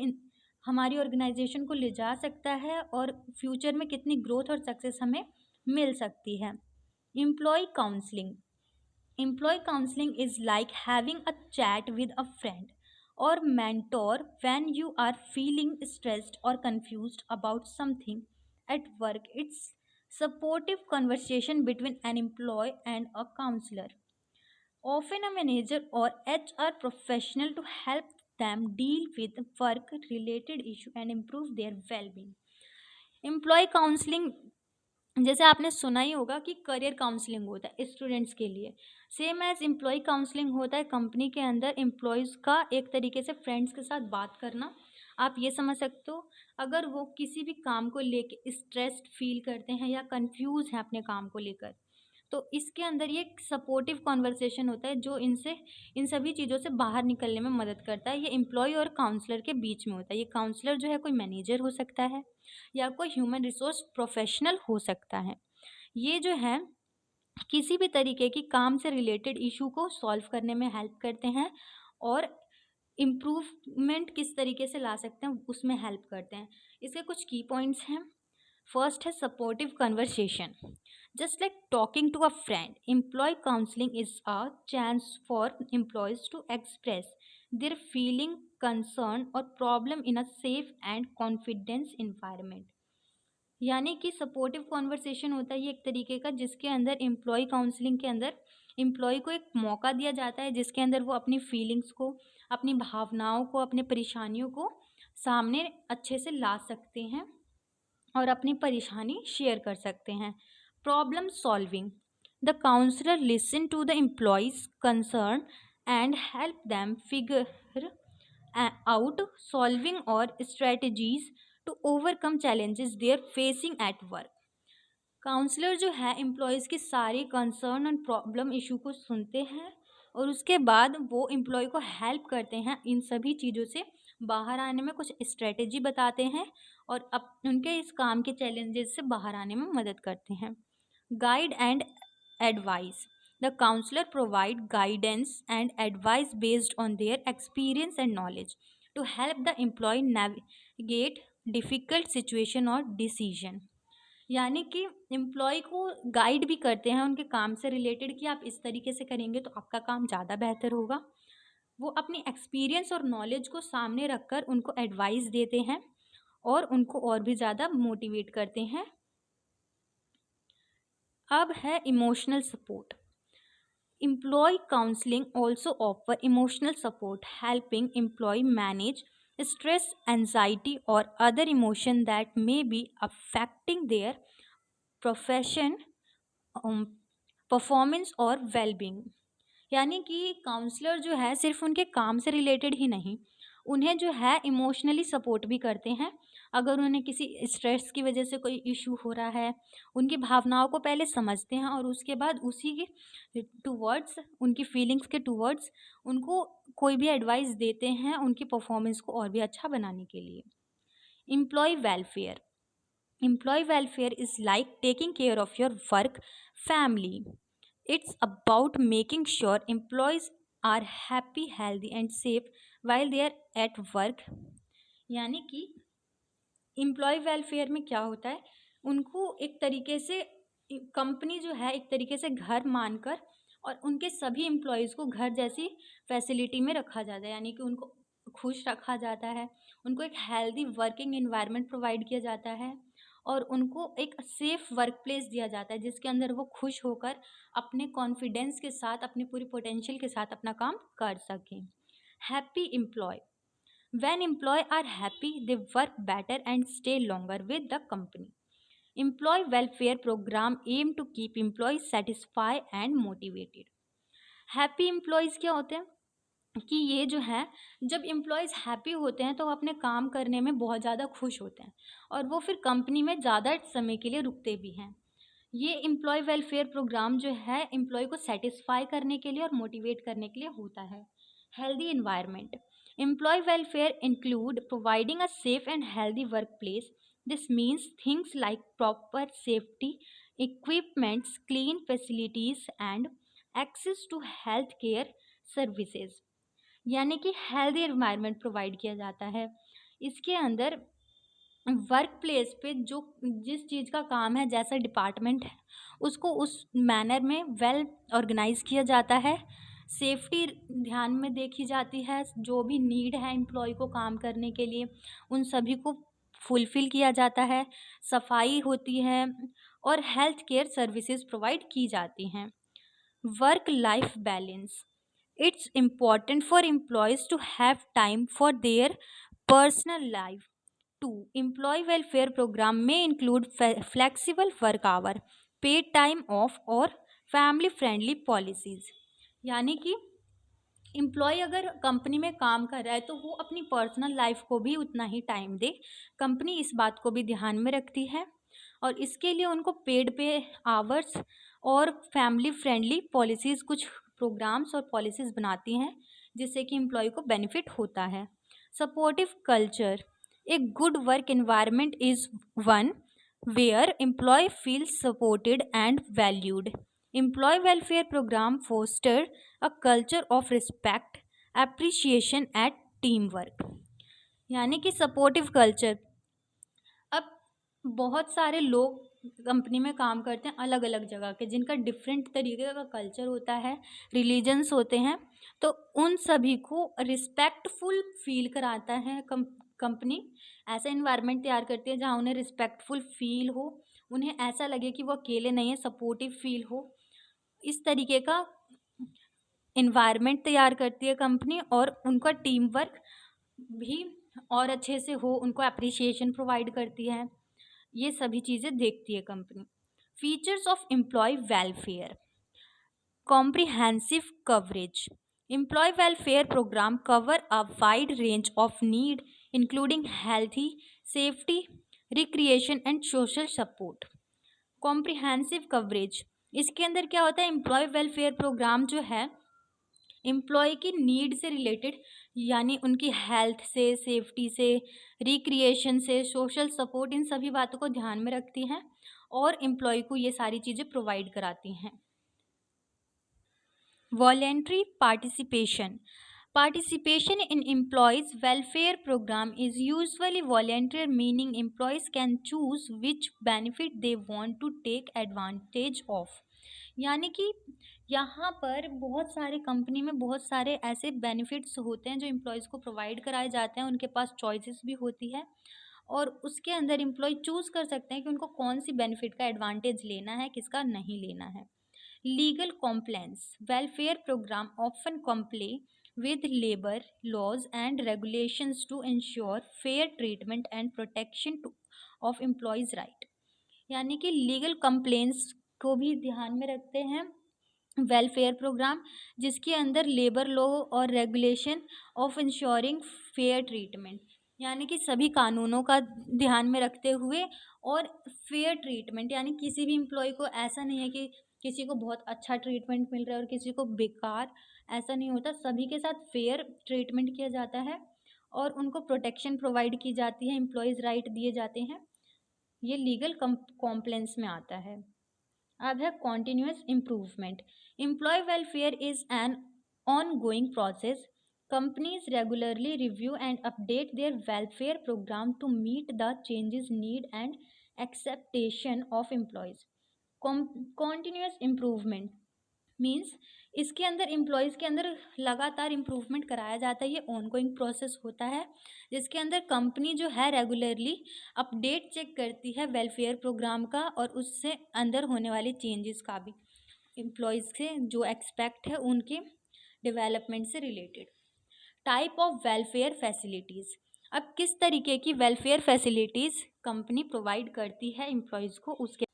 हमारी ऑर्गेनाइजेशन को ले जा सकता है और फ्यूचर में कितनी ग्रोथ और सक्सेस हमें मिल सकती है। Employee counselling, employee counselling is like having a chat with a friend or mentor when you are feeling stressed or confused about something at work। It's supportive conversation between an employee and a counselor, often a manager or HR professional, to help them deal with work related issue and improve their well-being। Employee counselling जैसे आपने सुना ही होगा कि करियर काउंसलिंग होता है स्टूडेंट्स के लिए, सेम एज एम्प्लॉय काउंसलिंग होता है कंपनी के अंदर एम्प्लॉयज़ का एक तरीके से फ्रेंड्स के साथ बात करना। आप ये समझ सकते हो अगर वो किसी भी काम को लेके स्ट्रेस्ड फील करते हैं या कंफ्यूज हैं अपने काम को लेकर, तो इसके अंदर ये सपोर्टिव कॉन्वर्सेशन होता है जो इनसे इन सभी चीज़ों से बाहर निकलने में मदद करता है। ये एम्प्लॉय और काउंसलर के बीच में होता है। ये काउंसलर जो है कोई मैनेजर हो सकता है या कोई ह्यूमन रिसोर्स प्रोफेशनल हो सकता है। ये जो है किसी भी तरीके की काम से रिलेटेड इशू को सॉल्व करने में हेल्प करते हैं और इम्प्रूवमेंट किस तरीके से ला सकते हैं उसमें हेल्प करते हैं। इसके कुछ की पॉइंट्स हैं। फर्स्ट है supportive conversation, just like talking to a friend. Employee counselling is a chance for employees to express their feeling, concern और problem in a safe and confidence environment. यानी कि सपोर्टिव कॉन्वर्सेशन होता है ये एक तरीके का जिसके अंदर एम्प्लॉय काउंसलिंग के अंदर एम्प्लॉय को एक मौका दिया जाता है जिसके अंदर वो अपनी फीलिंग्स को, अपनी भावनाओं को, अपनी परेशानियों को सामने अच्छे से ला सकते हैं और अपनी परेशानी शेयर कर सकते हैं। Problem solving, the counsellor listen to the employees concern and help them figure out solving और strategies to overcome challenges they are facing at work. Counsellor जो है एम्प्लॉयज़ की सारी कंसर्न और प्रॉब्लम इशू को सुनते हैं और उसके बाद वो एम्प्लॉय को हेल्प करते हैं इन सभी चीज़ों से बाहर आने में, कुछ स्ट्रेटजी बताते हैं और अब उनके इस काम के चैलेंजेस से बाहर आने में मदद करते हैं। Guide and advice, the counsellor provide guidance and advice based on their experience and knowledge to help the employee navigate difficult situation और डिसीजन। यानी कि एम्प्लॉय को गाइड भी करते हैं उनके काम से रिलेटेड कि आप इस तरीके से करेंगे तो आपका काम ज़्यादा बेहतर होगा। वो अपनी एक्सपीरियंस और नॉलेज को सामने रखकर उनको एडवाइस देते हैं और उनको और भी ज़्यादा मोटिवेट करते हैं। अब है emotional support. Employee counselling also offer emotional support, helping employee manage stress, anxiety, or other emotion that may be affecting their profession, performance और वेलबींग। यानी कि काउंसलर जो है सिर्फ उनके काम से रिलेटेड ही नहीं, उन्हें जो है इमोशनली सपोर्ट भी करते हैं। अगर उन्हें किसी स्ट्रेस की वजह से कोई इशू हो रहा है, उनकी भावनाओं को पहले समझते हैं और उसके बाद उसी के टूवर्ड्स, उनकी फीलिंग्स के टूवर्ड्स उनको कोई भी एडवाइस देते हैं उनकी परफॉर्मेंस को और भी अच्छा बनाने के लिए। Employee welfare. Employee welfare is like taking care of your work family. It's about making sure employees are happy, healthy and safe while they are at work. यानी कि एम्प्लॉय वेलफेयर में क्या होता है, उनको एक तरीके से कंपनी जो है एक तरीके से घर मानकर और उनके सभी एम्प्लॉयज़ को घर जैसी फैसिलिटी में रखा जाता है। यानी कि उनको खुश रखा जाता है, उनको एक हेल्दी वर्किंग एनवायरनमेंट प्रोवाइड किया जाता है और उनको एक सेफ वर्क प्लेस दिया जाता है जिसके अंदर वो खुश होकर अपने कॉन्फिडेंस के साथ, अपनी पूरी पोटेंशियल के साथ अपना काम कर सकें। Happy employee. When employees are happy, they work better and stay longer with the company. Employee welfare program aim to keep employees satisfied and motivated. Happy employees क्या होते हैं कि ये जो है, जब एम्प्लॉयज़ हैप्पी होते हैं तो वो अपने काम करने में बहुत ज़्यादा खुश होते हैं और वो फिर कंपनी में ज़्यादा समय के लिए रुकते भी हैं। ये एम्प्लॉय वेलफेयर प्रोग्राम जो है एम्प्लॉय को सेटिस्फाई करने के लिए और मोटिवेट करने के लिए होता है। Healthy environment. Employee welfare include providing a safe and healthy work place. This means things like proper safety equipments, clean facilities and access to health care services. यानी कि हेल्दी एनवायरनमेंट प्रोवाइड किया जाता है। इसके अंदर वर्क प्लेस पे जो जिस चीज़ का काम है, जैसा डिपार्टमेंट है, उसको उस मैनर में वेल ऑर्गेनाइज किया जाता है। सेफ्टी ध्यान में देखी जाती है, जो भी नीड है एम्प्लॉय को काम करने के लिए उन सभी को फुलफ़िल किया जाता है। सफाई होती है और हेल्थ केयर सर्विसेज प्रोवाइड की जाती हैं। Work life balance. It's important for employees to have time for their personal life too. Employee welfare program may include flexible work hour, paid time off और family friendly policies। यानी कि एम्प्लॉय अगर कंपनी में काम कर रहा है तो वो अपनी पर्सनल लाइफ को भी उतना ही टाइम दे। कंपनी इस बात को भी ध्यान में रखती है और इसके लिए उनको पेड पे आवर्स और फैमिली फ्रेंडली पॉलिसीज़, कुछ प्रोग्राम्स और पॉलिसीज़ बनाती हैं जिससे कि एम्प्लॉय को बेनिफिट होता है। Supportive culture. A good work environment is one where employee feels supported and valued. Employee welfare program foster a culture of respect, appreciation and teamwork। यानी कि सपोर्टिव कल्चर। अब बहुत सारे लोग कंपनी में काम करते हैं अलग अलग जगह के, जिनका डिफरेंट तरीके का कल्चर होता है, रिलीजन्स होते हैं, तो उन सभी को रिस्पेक्टफुल फील कराता है कंपनी। ऐसा इन्वायरमेंट तैयार करती है जहाँ उन्हें रिस्पेक्टफुल फील हो, उन्हें ऐसा लगे कि वो अकेले नहीं है, सपोर्टिव फील हो। इस तरीके का इन्वायरमेंट तैयार करती है कंपनी और उनका टीम वर्क भी और अच्छे से हो, उनको अप्रिसिएशन प्रोवाइड करती है। ये सभी चीज़ें देखती है company. Features of employee welfare. Comprehensive coverage. Employee welfare program cover a wide range of need including healthy, safety, recreation and social support. Comprehensive coverage, इसके अंदर क्या होता है, एम्प्लॉय वेलफेयर प्रोग्राम जो है एम्प्लॉय की नीड से रिलेटेड, यानी उनकी हेल्थ से, सेफ्टी से, रिक्रिएशन से, सोशल सपोर्ट, इन सभी बातों को ध्यान में रखती हैं और एम्प्लॉय को ये सारी चीज़ें प्रोवाइड कराती हैं। Voluntary participation. Participation in employees welfare program is usually voluntary, meaning employees can choose which benefit they want to take advantage of। यानी कि यहाँ पर बहुत सारे कंपनी में बहुत सारे ऐसे बेनिफिट्स होते हैं जो एम्प्लॉयज़ को प्रोवाइड कराए जाते हैं, उनके पास चॉइसेस भी होती है और उसके अंदर एम्प्लॉय चूज़ कर सकते हैं कि उनको कौन सी बेनिफिट का एडवांटेज लेना है, किसका नहीं लेना है। Legal compliance. Welfare program often comply with labor laws and regulations to ensure fair treatment and protection of employees' right. यानी कि लीगल कंप्लेंट्स को भी ध्यान में रखते हैं वेलफेयर प्रोग्राम, जिसके अंदर लेबर लॉ और regulation of ensuring fair treatment, यानी कि सभी कानूनों का ध्यान में रखते हुए और फेयर ट्रीटमेंट, यानी किसी भी एम्प्लॉय को ऐसा नहीं है कि किसी को बहुत अच्छा ट्रीटमेंट मिल रहा है और किसी को बेकार, ऐसा नहीं होता। सभी के साथ फेयर ट्रीटमेंट किया जाता है और उनको प्रोटेक्शन प्रोवाइड की जाती है, एम्प्लॉयज़ राइट दिए जाते हैं। ये लीगल कॉम्प्लेंस में आता है। अब है continuous improvement. Employee welfare is an ongoing process. Companies regularly review and update their welfare program to meet the changes need and expectation of employees. Continuous improvement means इसके अंदर एम्प्लॉयज़ के अंदर लगातार इम्प्रूवमेंट कराया जाता है। ये ऑनगोइंग प्रोसेस होता है जिसके अंदर कंपनी जो है रेगुलरली अपडेट चेक करती है वेलफेयर प्रोग्राम का और उससे अंदर होने वाले चेंजेस का भी, एम्प्लॉयज़ से जो एक्सपेक्ट है उनके डेवलपमेंट से related. Type of welfare facilities. अब किस तरीके की वेलफेयर फैसिलिटीज़ कंपनी प्रोवाइड करती है एम्प्लॉयज़ को, उसके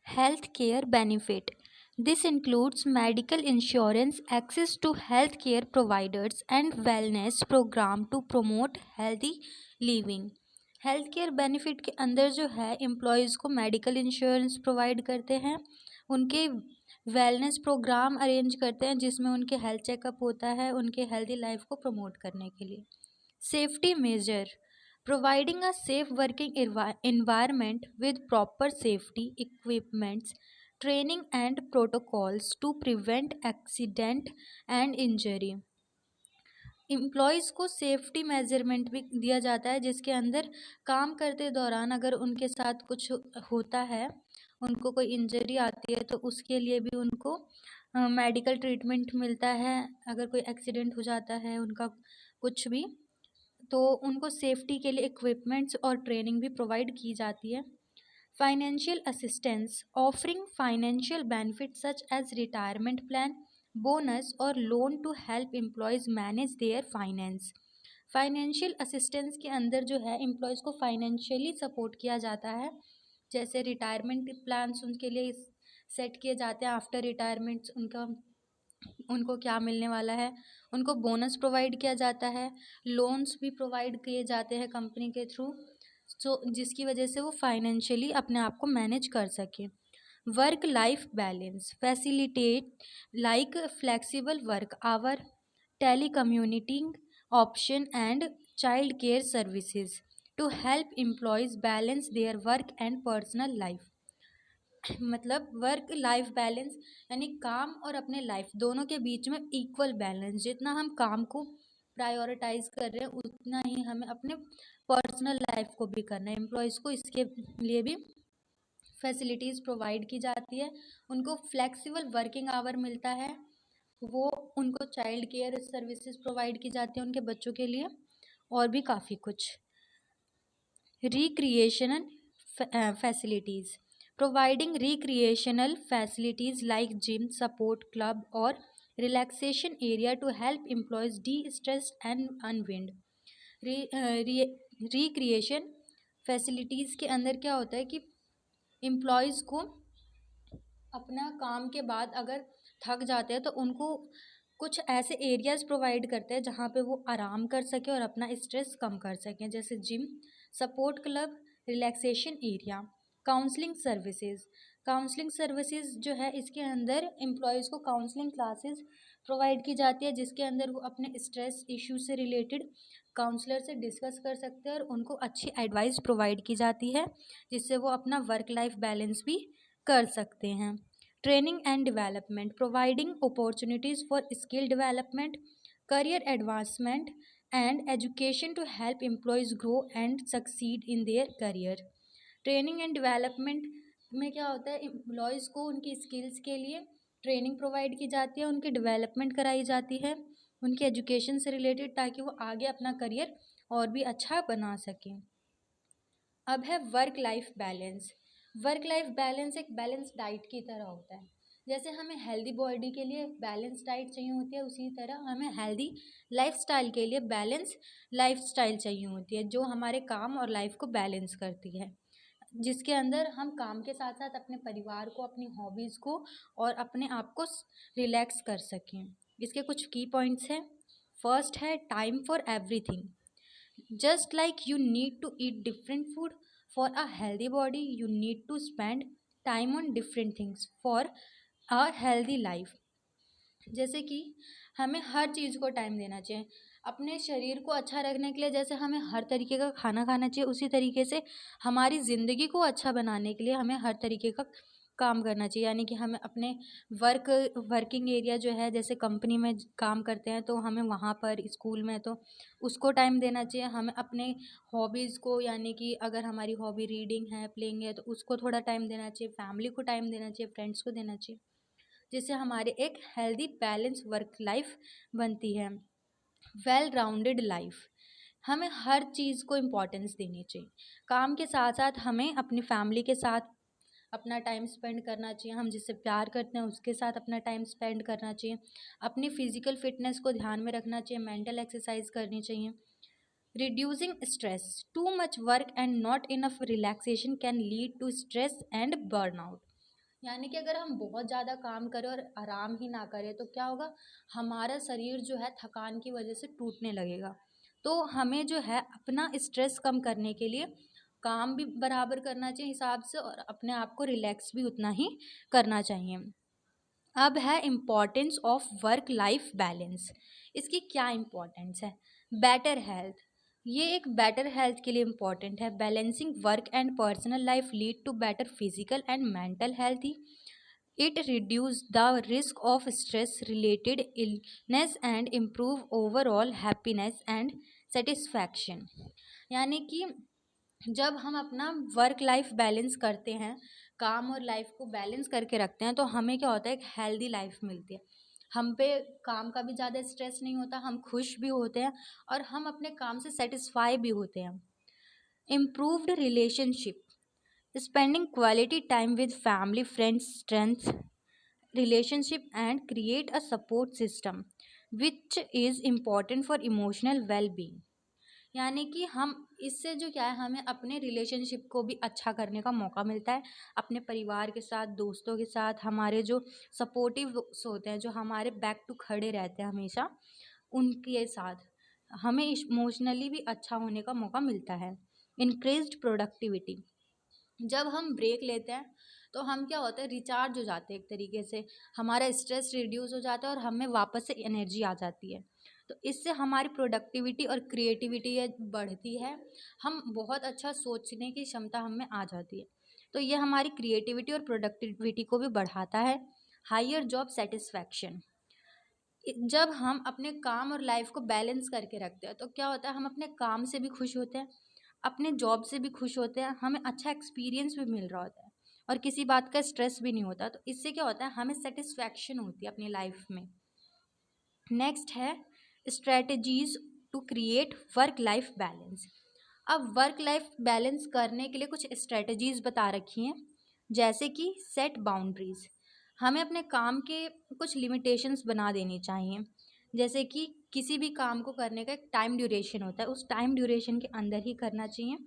health care benefit. This includes medical insurance, access to health care providers, and wellness program to promote healthy living. Health care benefit के अंदर जो है एम्प्लॉयज़ को मेडिकल इंश्योरेंस प्रोवाइड करते हैं, उनके वेलनेस प्रोग्राम अरेंज करते हैं जिसमें उनके हेल्थ चेकअप होता है उनके हेल्दी लाइफ को प्रमोट करने के लिए। Safety major, providing a safe working environment with proper safety equipments, training and protocols to prevent accident and injury. Employees को सेफ्टी मेजरमेंट भी दिया जाता है जिसके अंदर काम करते दौरान अगर उनके साथ कुछ होता है, उनको कोई इंजरी आती है तो उसके लिए भी उनको मेडिकल ट्रीटमेंट मिलता है। अगर कोई एक्सीडेंट हो जाता है उनका कुछ भी, तो उनको सेफ्टी के लिए इक्विपमेंट्स और ट्रेनिंग भी प्रोवाइड की जाती है। Financial assistance, offering financial benefit such as retirement plan, bonus और loan to help employees manage their finance. Financial assistance के अंदर जो है एम्प्लॉयज़ को फाइनेंशियली सपोर्ट किया जाता है, जैसे रिटायरमेंट प्लान्स उनके लिए सेट किए जाते हैं आफ्टर रिटायरमेंट उनको क्या मिलने वाला है, उनको बोनस प्रोवाइड किया जाता है, लोन्स भी प्रोवाइड किए जाते हैं कंपनी के थ्रू, सो जिसकी वजह से वो फाइनेंशियली अपने आप को मैनेज कर सके। Work life balance facilitate like flexible work hour, telecommuting option and child care services to help employees balance their work and personal life. मतलब वर्क लाइफ बैलेंस यानी काम और अपने लाइफ दोनों के बीच में इक्वल बैलेंस, जितना हम काम को प्रायोरिटाइज कर रहे हैं उतना ही हमें अपने पर्सनल लाइफ को भी करना है। एम्प्लॉयज़ को इसके लिए भी फैसिलिटीज़ प्रोवाइड की जाती है, उनको फ्लेक्सिबल वर्किंग आवर मिलता है, वो उनको चाइल्ड केयर सर्विसेज प्रोवाइड की जाती है उनके बच्चों के लिए, और भी काफ़ी कुछ। Recreational facilities, providing recreational facilities like gym, support club or relaxation area to help employees de-stress and unwind. Recreation facilities के अंदर क्या होता है कि एम्प्लॉयज़ को अपना काम के बाद अगर थक जाते हैं तो उनको कुछ ऐसे एरियाज़ प्रोवाइड करते हैं जहाँ पे वो आराम कर सकें और अपना स्ट्रेस कम कर सकें, जैसे gym, support club, relaxation area. Counselling services, counselling services जो है इसके अंदर एम्प्लॉयज़ को काउंसलिंग क्लासेस प्रोवाइड की जाती है जिसके अंदर वो अपने स्ट्रेस इश्यू से रिलेटेड काउंसलर से डिस्कस कर सकते हैं और उनको अच्छी एडवाइस प्रोवाइड की जाती है जिससे वो अपना वर्क लाइफ बैलेंस भी कर सकते हैं। Training and development, providing opportunities for skill development, career advancement and education to help employees grow and succeed in their career. Training and development में क्या होता है, एम्प्लॉयज़ को उनकी स्किल्स के लिए ट्रेनिंग प्रोवाइड की जाती है, उनकी डेवलपमेंट कराई जाती है उनके एजुकेशन से रिलेटेड, ताकि वो आगे अपना करियर और भी अच्छा बना सकें। अब है work life balance. Work life balance एक बैलेंस डाइट की तरह होता है, जैसे हमें हेल्दी बॉडी के लिए बैलेंस डाइट चाहिए होती है, उसी तरह हमें हेल्दी लाइफस्टाइल के लिए बैलेंस लाइफस्टाइल चाहिए होती है, जो हमारे काम और लाइफ को बैलेंस करती है, जिसके अंदर हम काम के साथ साथ अपने परिवार को, अपनी हॉबीज़ को और अपने आप को रिलैक्स कर सकें। इसके कुछ की पॉइंट्स हैं। फर्स्ट है time for everything. Just like you need to eat different food for a healthy body, you need to spend time on different things for a healthy life. जैसे कि हमें हर चीज़ को टाइम देना चाहिए। अपने शरीर को अच्छा रखने के लिए जैसे हमें हर तरीके का खाना खाना चाहिए, उसी तरीके से हमारी ज़िंदगी को अच्छा बनाने के लिए हमें हर तरीके का काम करना चाहिए। यानी कि हमें अपने वर्किंग एरिया जो है, जैसे कंपनी में काम करते हैं तो हमें वहाँ पर, स्कूल में तो उसको टाइम देना चाहिए। हमें अपने हॉबीज़ को, यानी कि अगर हमारी हॉबी रीडिंग है, प्लेइंग है, तो उसको थोड़ा टाइम देना चाहिए। फैमिली को टाइम देना चाहिए, फ्रेंड्स को देना चाहिए, जिससे हमारे एक हेल्दी बैलेंस वर्क लाइफ बनती है। वेल राउंडेड लाइफ, हमें हर चीज़ को इम्पोर्टेंस देनी चाहिए। काम के साथ साथ हमें अपनी फैमिली के साथ अपना टाइम स्पेंड करना चाहिए, हम जिससे प्यार करते हैं उसके साथ अपना टाइम स्पेंड करना चाहिए। अपनी फिजिकल फिटनेस को ध्यान में रखना चाहिए, मेंटल एक्सरसाइज करनी चाहिए। Reducing stress, too much work and not enough relaxation can lead to stress and burnout. यानी कि अगर हम बहुत ज़्यादा काम करें और आराम ही ना करें तो क्या होगा, हमारा शरीर जो है थकान की वजह से टूटने लगेगा। तो हमें जो है अपना स्ट्रेस कम करने के लिए काम भी बराबर करना चाहिए हिसाब से, और अपने आप को रिलैक्स भी उतना ही करना चाहिए। अब है importance of work life balance. इसकी क्या इम्पोर्टेंस है? बेटर हेल्थ, ये एक बेटर हेल्थ के लिए इम्पॉर्टेंट है। Balancing work and personal life lead to better physical and mental health. It reduces the risk of stress-related illness and improve overall happiness and satisfaction। यानी कि जब हम अपना वर्क लाइफ बैलेंस करते हैं, काम और लाइफ को बैलेंस करके रखते हैं, तो हमें क्या होता है, एक हेल्दी लाइफ मिलती है। हम पे काम का भी ज़्यादा स्ट्रेस नहीं होता, हम खुश भी होते हैं और हम अपने काम से सेटिस्फाई भी होते हैं। Improved relationship, spending quality time with family friends strengths relationship and create a support system which is important for emotional well-being। यानी कि हम इससे जो क्या है, हमें अपने रिलेशनशिप को भी अच्छा करने का मौका मिलता है। अपने परिवार के साथ, दोस्तों के साथ, हमारे जो सपोर्टिव होते हैं, जो हमारे बैक टू खड़े रहते हैं हमेशा, उनके साथ हमें इमोशनली भी अच्छा होने का मौका मिलता है। इंक्रीज्ड प्रोडक्टिविटी, जब हम ब्रेक लेते हैं तो हम क्या होता है, रिचार्ज हो जाते हैं एक तरीके से, हमारा स्ट्रेस रिड्यूस हो जाता है और हमें वापस से एनर्जी आ जाती है। तो इससे हमारी प्रोडक्टिविटी और क्रिएटिविटी बढ़ती है, हम बहुत अच्छा सोचने की क्षमता हमें आ जाती है। तो ये हमारी क्रिएटिविटी और प्रोडक्टिविटी को भी बढ़ाता है। हायर जॉब सेटिस्फैक्शन, जब हम अपने काम और लाइफ को बैलेंस करके रखते हैं तो क्या होता है, हम अपने काम से भी खुश होते हैं, अपने जॉब से भी खुश होते हैं, हमें अच्छा एक्सपीरियंस भी मिल रहा होता है और किसी बात का स्ट्रेस भी नहीं होता। तो इससे क्या होता है, हमें सेटिस्फैक्शन होती है अपनी लाइफ में। नेक्स्ट है strategies to create work life balance. अब वर्क लाइफ बैलेंस करने के लिए कुछ स्ट्रेटजीज बता रखी हैं, जैसे कि सेट बाउंड्रीज, हमें अपने काम के कुछ लिमिटेशंस बना देनी चाहिए। जैसे कि किसी भी काम को करने का एक टाइम ड्यूरेशन होता है, उस टाइम ड्यूरेशन के अंदर ही करना चाहिए।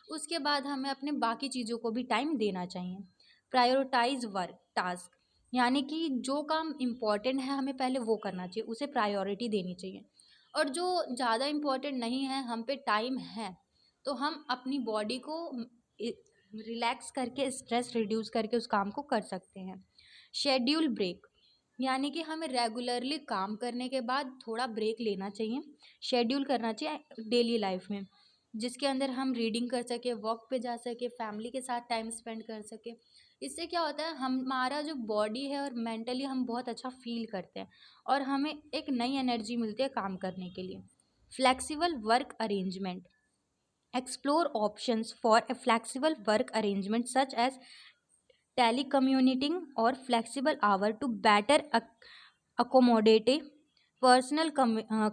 उसके बाद हमें अपने बाकी चीज़ों को भी टाइम देना चाहिए। प्रायोरिटाइज वर्क टास्क, यानी कि जो काम इम्पॉर्टेंट है हमें पहले वो करना चाहिए, उसे प्रायोरिटी देनी चाहिए। और जो ज़्यादा इम्पॉर्टेंट नहीं है, हम पे टाइम है, तो हम अपनी बॉडी को रिलैक्स करके, स्ट्रेस रिड्यूस करके उस काम को कर सकते हैं। शेड्यूल ब्रेक, यानी कि हमें रेगुलरली काम करने के बाद थोड़ा ब्रेक लेना चाहिए, शेड्यूल करना चाहिए डेली लाइफ में, जिसके अंदर हम रीडिंग कर सके, वॉक पे जा सके, फैमिली के साथ टाइम स्पेंड कर सके। इससे क्या होता है, हमारा जो बॉडी है और मेंटली हम बहुत अच्छा फील करते हैं और हमें एक नई एनर्जी मिलती है काम करने के लिए। Flexible work arrangement, explore options for a flexible work arrangement such as telecommuting or flexible hour to better accommodate personal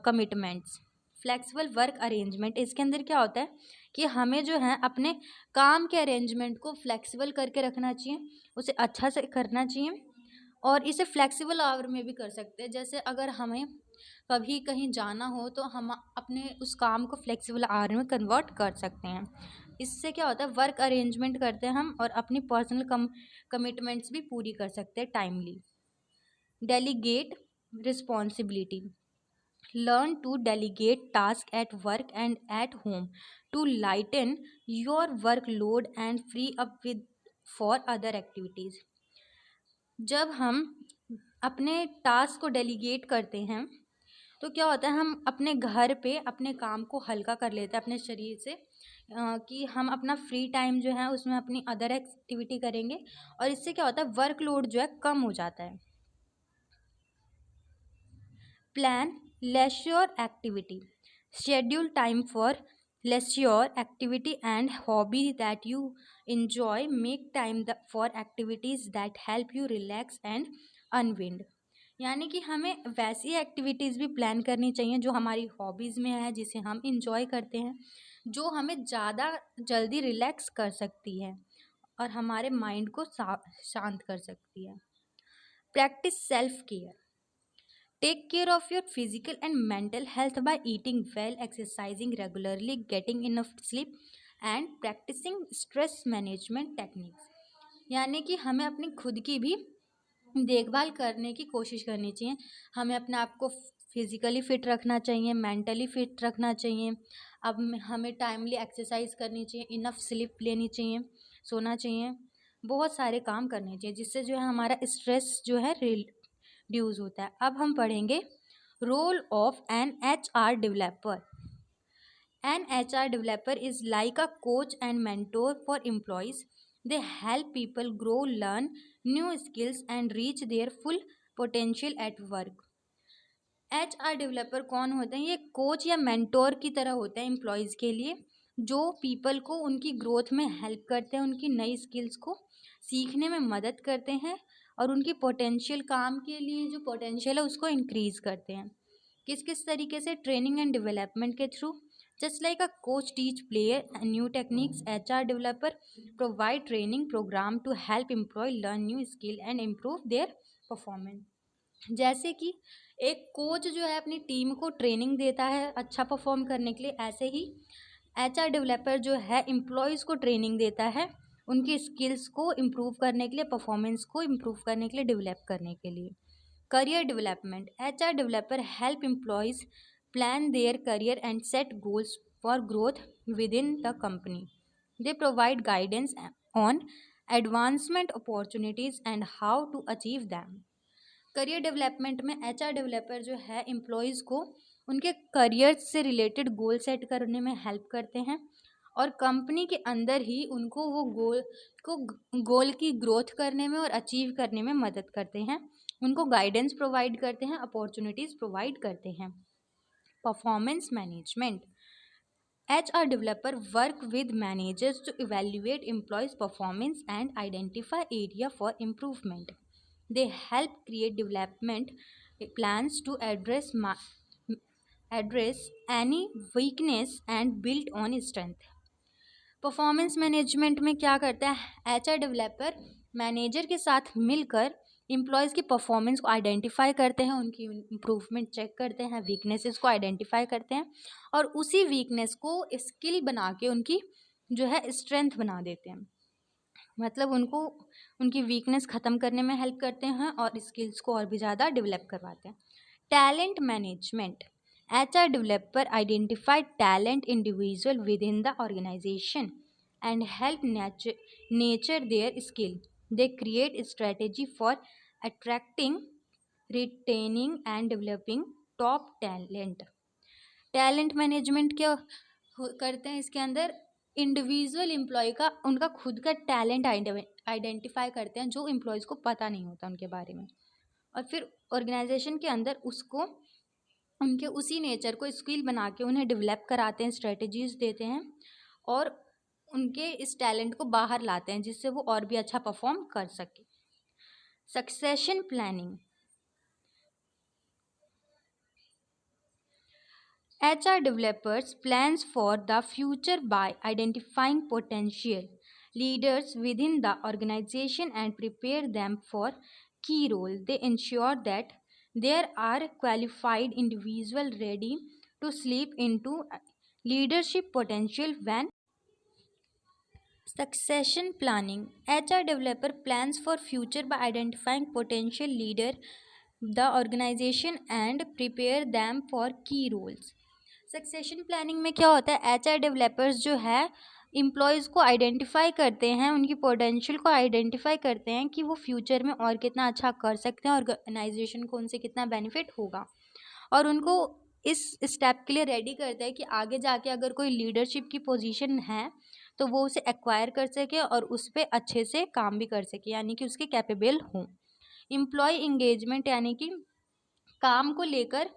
commitments। Flexible work arrangement, इसके अंदर क्या होता है कि हमें जो है अपने काम के अरेंजमेंट को फ्लेक्सिबल करके रखना चाहिए, उसे अच्छा से करना चाहिए और इसे फ्लेक्सिबल आवर में भी कर सकते हैं। जैसे अगर हमें कभी कहीं जाना हो तो हम अपने उस काम को फ्लेक्सिबल आवर में कन्वर्ट कर सकते हैं। इससे क्या होता है, वर्क अरेंजमेंट करते हैं हम और अपनी पर्सनल कमिटमेंट्स भी पूरी कर सकते हैं timely. Delegate responsibility, learn to delegate tasks at work and at home to lighten your workload and free up with for other activities। जब हम अपने टास्क को डेलीगेट करते हैं तो क्या होता है, हम अपने घर पे अपने काम को हल्का कर लेते हैं अपने शरीर से, कि हम अपना फ्री टाइम जो है उसमें अपनी अदर एक्टिविटी करेंगे और इससे क्या होता है, वर्कलोड जो है कम हो जाता है। Plan leisure activity, schedule time for leisure activity and hobby that you enjoy, make time for activities that help you relax and unwind। यानी कि हमें वैसी एक्टिविटीज़ भी प्लान करनी चाहिए जो हमारी हॉबीज़ में है, जिसे हम इंजॉय करते हैं, जो हमें ज़्यादा जल्दी रिलैक्स कर सकती है और हमारे माइंड को शांत कर सकती है। Practice self care, take care of your physical and mental health by eating well, exercising regularly, getting enough sleep and practicing stress management techniques। यानी कि हमें अपनी खुद की भी देखभाल करने की कोशिश करनी चाहिए। हमें अपने आप को फिज़िकली फ़िट रखना चाहिए, मेंटली फ़िट रखना चाहिए। अब हमें टाइमली एक्सरसाइज करनी चाहिए, इनफ स्लीप लेनी चाहिए, सोना चाहिए, बहुत सारे काम करने चाहिए जिससे जो है हमारा स्ट्रेस जो है रिड्यूस होता है। अब हम पढ़ेंगे role of an HR developer. An HR developer is like a coach and mentor for employees. They help people grow, learn new skills, and reach their full potential at work। HR developer कौन होते हैं? ये कोच या मेंटोर की तरह होते हैं एम्प्लॉयज़ के लिए, जो पीपल को उनकी ग्रोथ में हेल्प करते हैं, उनकी नई स्किल्स को सीखने में मदद करते हैं और उनकी पोटेंशियल, काम के लिए जो पोटेंशियल है उसको इंक्रीज़ करते हैं। किस किस तरीके से? ट्रेनिंग एंड डेवलपमेंट के through. Just like a coach teach player new techniques, HR developer provide training program to help employee learn new skill and improve their performance. जैसे कि एक कोच जो है अपनी टीम को ट्रेनिंग देता है अच्छा परफॉर्म करने के लिए, ऐसे ही HR डेवलपर जो है एम्प्लॉयज़ को ट्रेनिंग देता है उनकी स्किल्स को इम्प्रूव करने के लिए, परफॉर्मेंस को इम्प्रूव करने के लिए, डेवलप करने के लिए। Career development, HR developer help employees plan their career and set goals for growth within the company. They provide guidance on advancement opportunities and how to achieve them. Career development में HR डेवलपर जो है एम्प्लॉयज़ को उनके करियर से रिलेटेड गोल सेट करने में हेल्प करते हैं और कंपनी के अंदर ही उनको वो गोल की ग्रोथ करने में और अचीव करने में मदद करते हैं, उनको गाइडेंस प्रोवाइड करते हैं, अपॉर्चुनिटीज़ प्रोवाइड करते हैं। Performance management, HR developer work with managers to evaluate employees' performance and identify area for improvement. They help create development plans to address any weakness and build on strength। Performance management में क्या करता है? HR डेवलपर मैनेजर के साथ मिलकर एम्प्लॉयज़ की परफॉर्मेंस को आइडेंटिफाई करते हैं, उनकी इम्प्रूवमेंट चेक करते हैं, वीकनेसेस को आइडेंटिफाई करते हैं और उसी वीकनेस को स्किल बना के उनकी जो है स्ट्रेंथ बना देते हैं। मतलब उनको उनकी वीकनेस ख़त्म करने में हेल्प करते हैं और स्किल्स को और भी ज़्यादा डेवलप करवाते हैं। Talent management, HR developer identify talent individual within the organization and help nurture their skill. They create a strategy for attracting, retaining and developing top talent। Talent management क्या करते हैं? इसके अंदर इंडिविजुअल एम्प्लॉय का, उनका खुद का टैलेंट आइडेंटिफाई करते हैं जो एम्प्लॉयज़ को पता नहीं होता उनके बारे में, और फिर ऑर्गेनाइजेशन के अंदर उसको उनके उसी नेचर को स्किल बना के उन्हें डेवलप कराते हैं, स्ट्रेटजीज देते हैं और उनके इस टैलेंट को बाहर लाते हैं जिससे वो और भी अच्छा परफॉर्म कर सके। Succession planning, HR developers plans for the future by identifying potential leaders within the organization and prepare them for key role. They ensure that there are qualified individuals ready to slip into leadership potential when succession planning. HR developer plans for future by identifying potential leader the organization and prepare them for key roles. Succession planning में क्या होता है, एचआर डेवलपर्स जो है एम्प्लॉयज़ को आइडेंटिफाई करते हैं, उनकी पोटेंशियल को आइडेंटिफाई करते हैं कि वो फ्यूचर में और कितना अच्छा कर सकते हैं, ऑर्गेनाइजेशन को उनसे कितना बेनिफिट होगा, और उनको इस स्टेप के लिए रेडी करते हैं कि आगे जाके अगर कोई लीडरशिप की पोजीशन है तो वो उसे एक्वायर कर सके और उस पर अच्छे से काम भी कर सके, यानी कि उसके कैपेबल हों. एम्प्लॉय इंगेजमेंट यानी कि काम को लेकर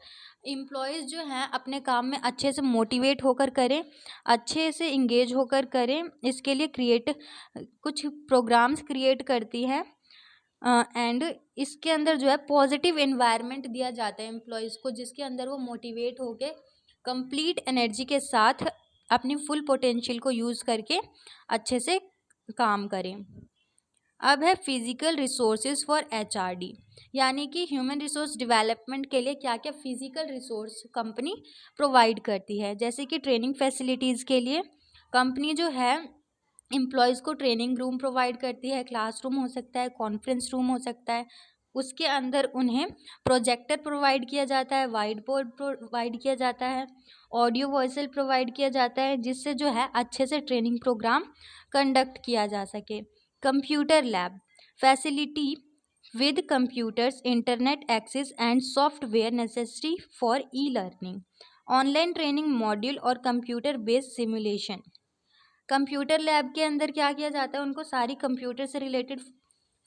एम्प्लॉयज़ जो हैं अपने काम में अच्छे से मोटिवेट होकर करें, अच्छे से इंगेज होकर करें. इसके लिए कुछ प्रोग्राम्स क्रिएट करती है एंड इसके अंदर जो है पॉजिटिव एनवायरनमेंट दिया जाता है एम्प्लॉयज़ को, जिसके अंदर वो मोटिवेट होके कंप्लीट एनर्जी के साथ अपनी फुल पोटेंशियल को यूज़ करके अच्छे से काम करें. अब है फिजिकल रिसोर्सेज फॉर एचआरडी, यानी कि ह्यूमन रिसोर्स डेवलपमेंट के लिए क्या क्या फिजिकल रिसोर्स कंपनी प्रोवाइड करती है. जैसे कि ट्रेनिंग फैसिलिटीज़ के लिए कंपनी जो है एम्प्लॉयज़ को ट्रेनिंग रूम प्रोवाइड करती है, क्लासरूम हो सकता है, कॉन्फ्रेंस रूम हो सकता है. उसके अंदर उन्हें प्रोजेक्टर प्रोवाइड किया जाता है, वाइट बोर्ड प्रोवाइड किया जाता है, ऑडियो वॉइसल प्रोवाइड किया जाता है, जिससे जो है अच्छे से ट्रेनिंग प्रोग्राम कंडक्ट किया जा सके. Computer lab facility with computers, internet access and software necessary for e-learning, online training module और computer based simulation. Computer lab के अंदर क्या किया जाता है, उनको सारी कंप्यूटर से रिलेटेड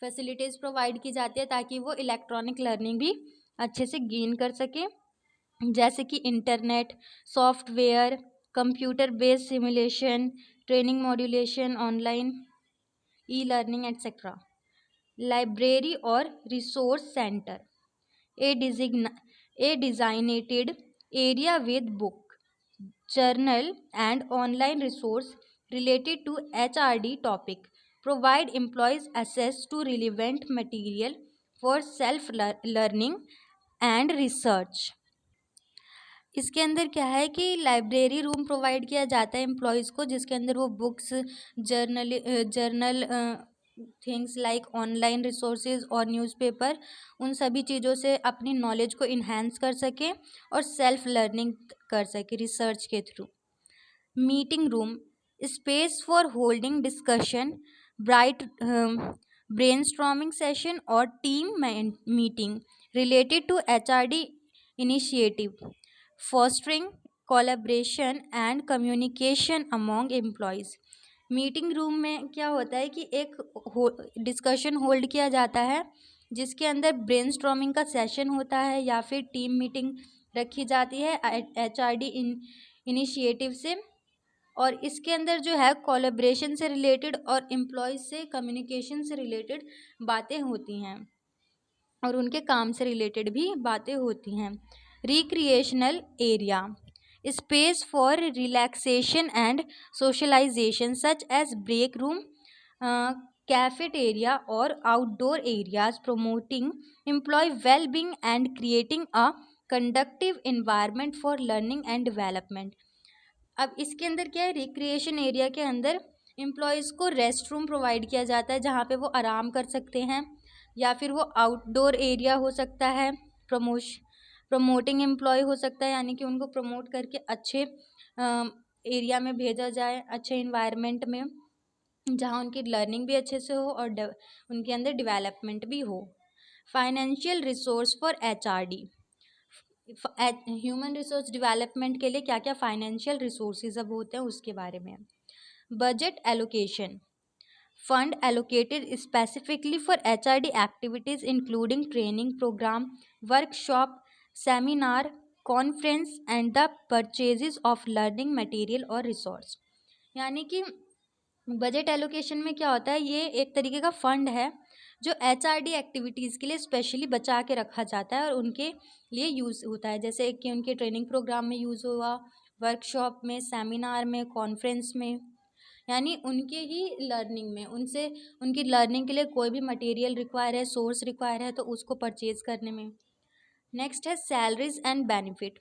फैसिलिटीज़ प्रोवाइड की जाती है ताकि वो इलेक्ट्रॉनिक लर्निंग भी अच्छे से गेन कर सके, जैसे कि internet, software, computer based simulation, training modulation, online e learning etcetera. Library और resource centre a designated area with book, journal and online resource related to HRD topic, provide employees access to relevant material for self learning and research. इसके अंदर क्या है कि लाइब्रेरी रूम प्रोवाइड किया जाता है एम्प्लॉयज़ को, जिसके अंदर वो books, journal things like online resources और न्यूज़पेपर, उन सभी चीज़ों से अपनी नॉलेज को इन्हेंस कर सकें और सेल्फ लर्निंग कर सकें रिसर्च के through. Meeting room space for holding discussion, brainstorming session और team meeting related to HRD initiative, fostering collaboration and communication among employees. Meeting room में क्या होता है कि एक डिस्कशन होल्ड किया जाता है जिसके अंदर ब्रेनस्टॉर्मिंग का सेशन होता है या फिर टीम मीटिंग रखी जाती है HRD इनिशिएटिव से, और इसके अंदर जो है कोलैबोरेशन से रिलेटेड और एम्प्लॉयज़ से कम्युनिकेशन से रिलेटेड बातें होती हैं और उनके काम से रिलेटेड भी बातें होती हैं. Recreational area space for relaxation and socialisation such as break room, cafeteria और outdoor areas, promoting employee wellbeing and creating a conductive environment for learning and development. अब इसके अंदर क्या है, रिक्रिएशन एरिया के अंदर एम्प्लॉयज़ को रेस्ट रूम प्रोवाइड किया जाता है जहाँ पे वो आराम कर सकते हैं, या फिर वो आउटडोर एरिया हो सकता है, प्रमोटिंग एम्प्लॉय हो सकता है, यानी कि उनको प्रमोट करके अच्छे एरिया में भेजा जाए, अच्छे इन्वायरमेंट में जहाँ उनकी लर्निंग भी अच्छे से हो और उनके अंदर डेवलपमेंट भी हो. Financial resource for HRD human resource development के लिए क्या क्या फाइनेंशियल रिसोर्सेज अब होते हैं उसके बारे में. Budget allocation fund allocated specifically for HRD activities including training program, workshop, seminar, conference and the purchases of learning material और resource. यानी कि बजट एलोकेशन में क्या होता है, ये एक तरीके का फंड है जो HRD एक्टिविटीज़ के लिए स्पेशली बचा के रखा जाता है और उनके लिए यूज़ होता है, जैसे कि उनके ट्रेनिंग प्रोग्राम में यूज़ हुआ, वर्कशॉप में, सेमिनार में, कॉन्फ्रेंस में, यानी उनके ही लर्निंग में, उनसे उनकी लर्निंग के लिए कोई भी मटेरियल रिक्वायर है, सोर्स रिक्वायर है, तो उसको परचेज करने में। नेक्स्ट है salaries and benefit,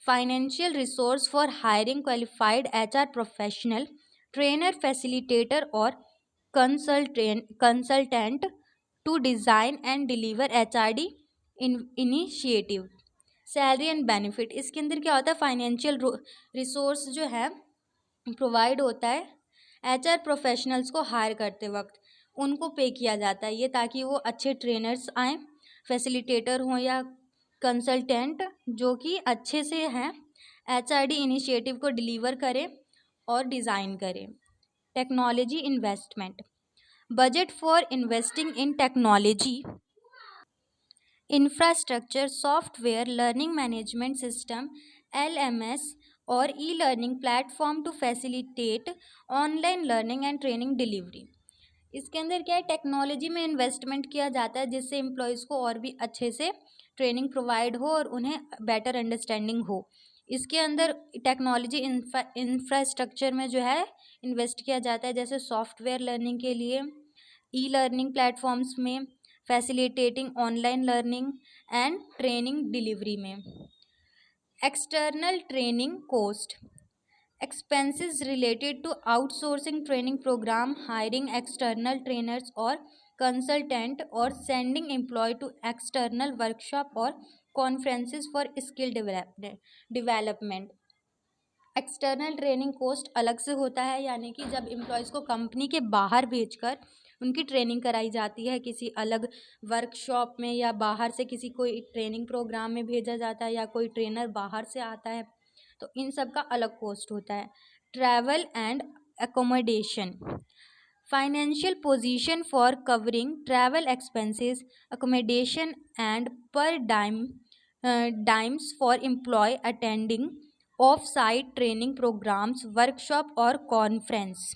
financial resource for hiring qualified HR professional, trainer, facilitator और consultant to design and deliver HRD initiative. Salary and benefit, इसके अंदर क्या होता है, फाइनेंशियल रिसोर्स जो है प्रोवाइड होता है HR प्रोफेशनल्स को हायर करते वक्त, उनको पे किया जाता है ये, ताकि वो अच्छे ट्रेनर्स आएँ, फैसिलिटेटर हों या कंसल्टेंट जो कि अच्छे से हैं, HRD इनिशिएटिव को डिलीवर करें और डिज़ाइन करें। Technology investment, budget for investing in technology infrastructure, software, learning management system LMS और e-learning platform to facilitate online learning and training delivery. इसके अंदर क्या है, टेक्नोलॉजी में इन्वेस्टमेंट किया जाता है जिससे एम्प्लॉयज़ को और भी अच्छे से ट्रेनिंग प्रोवाइड हो और उन्हें बेटर अंडरस्टैंडिंग हो। इसके अंदर टेक्नोलॉजी इंफ्रास्ट्रक्चर में जो है इन्वेस्ट किया जाता है, जैसे सॉफ्टवेयर लर्निंग के लिए, ई लर्निंग प्लेटफॉर्म्स में, facilitating online learning and training delivery में। External training cost, expenses related to outsourcing training program, hiring external trainers or consultant, or sending employee to external workshop or conferences for skill development। External training cost अलग से होता है, यानी कि जब एम्प्लॉयज़ को कंपनी के बाहर भेजकर उनकी ट्रेनिंग कराई जाती है, किसी अलग वर्कशॉप में या बाहर से किसी कोई ट्रेनिंग प्रोग्राम में भेजा जाता है या कोई ट्रेनर बाहर से आता है, तो इन सब का अलग कॉस्ट होता है। Travel and accommodation, financial position for covering travel expenses, accommodation and per diems for employee attending off site training programmes, workshop और कॉन्फ्रेंस।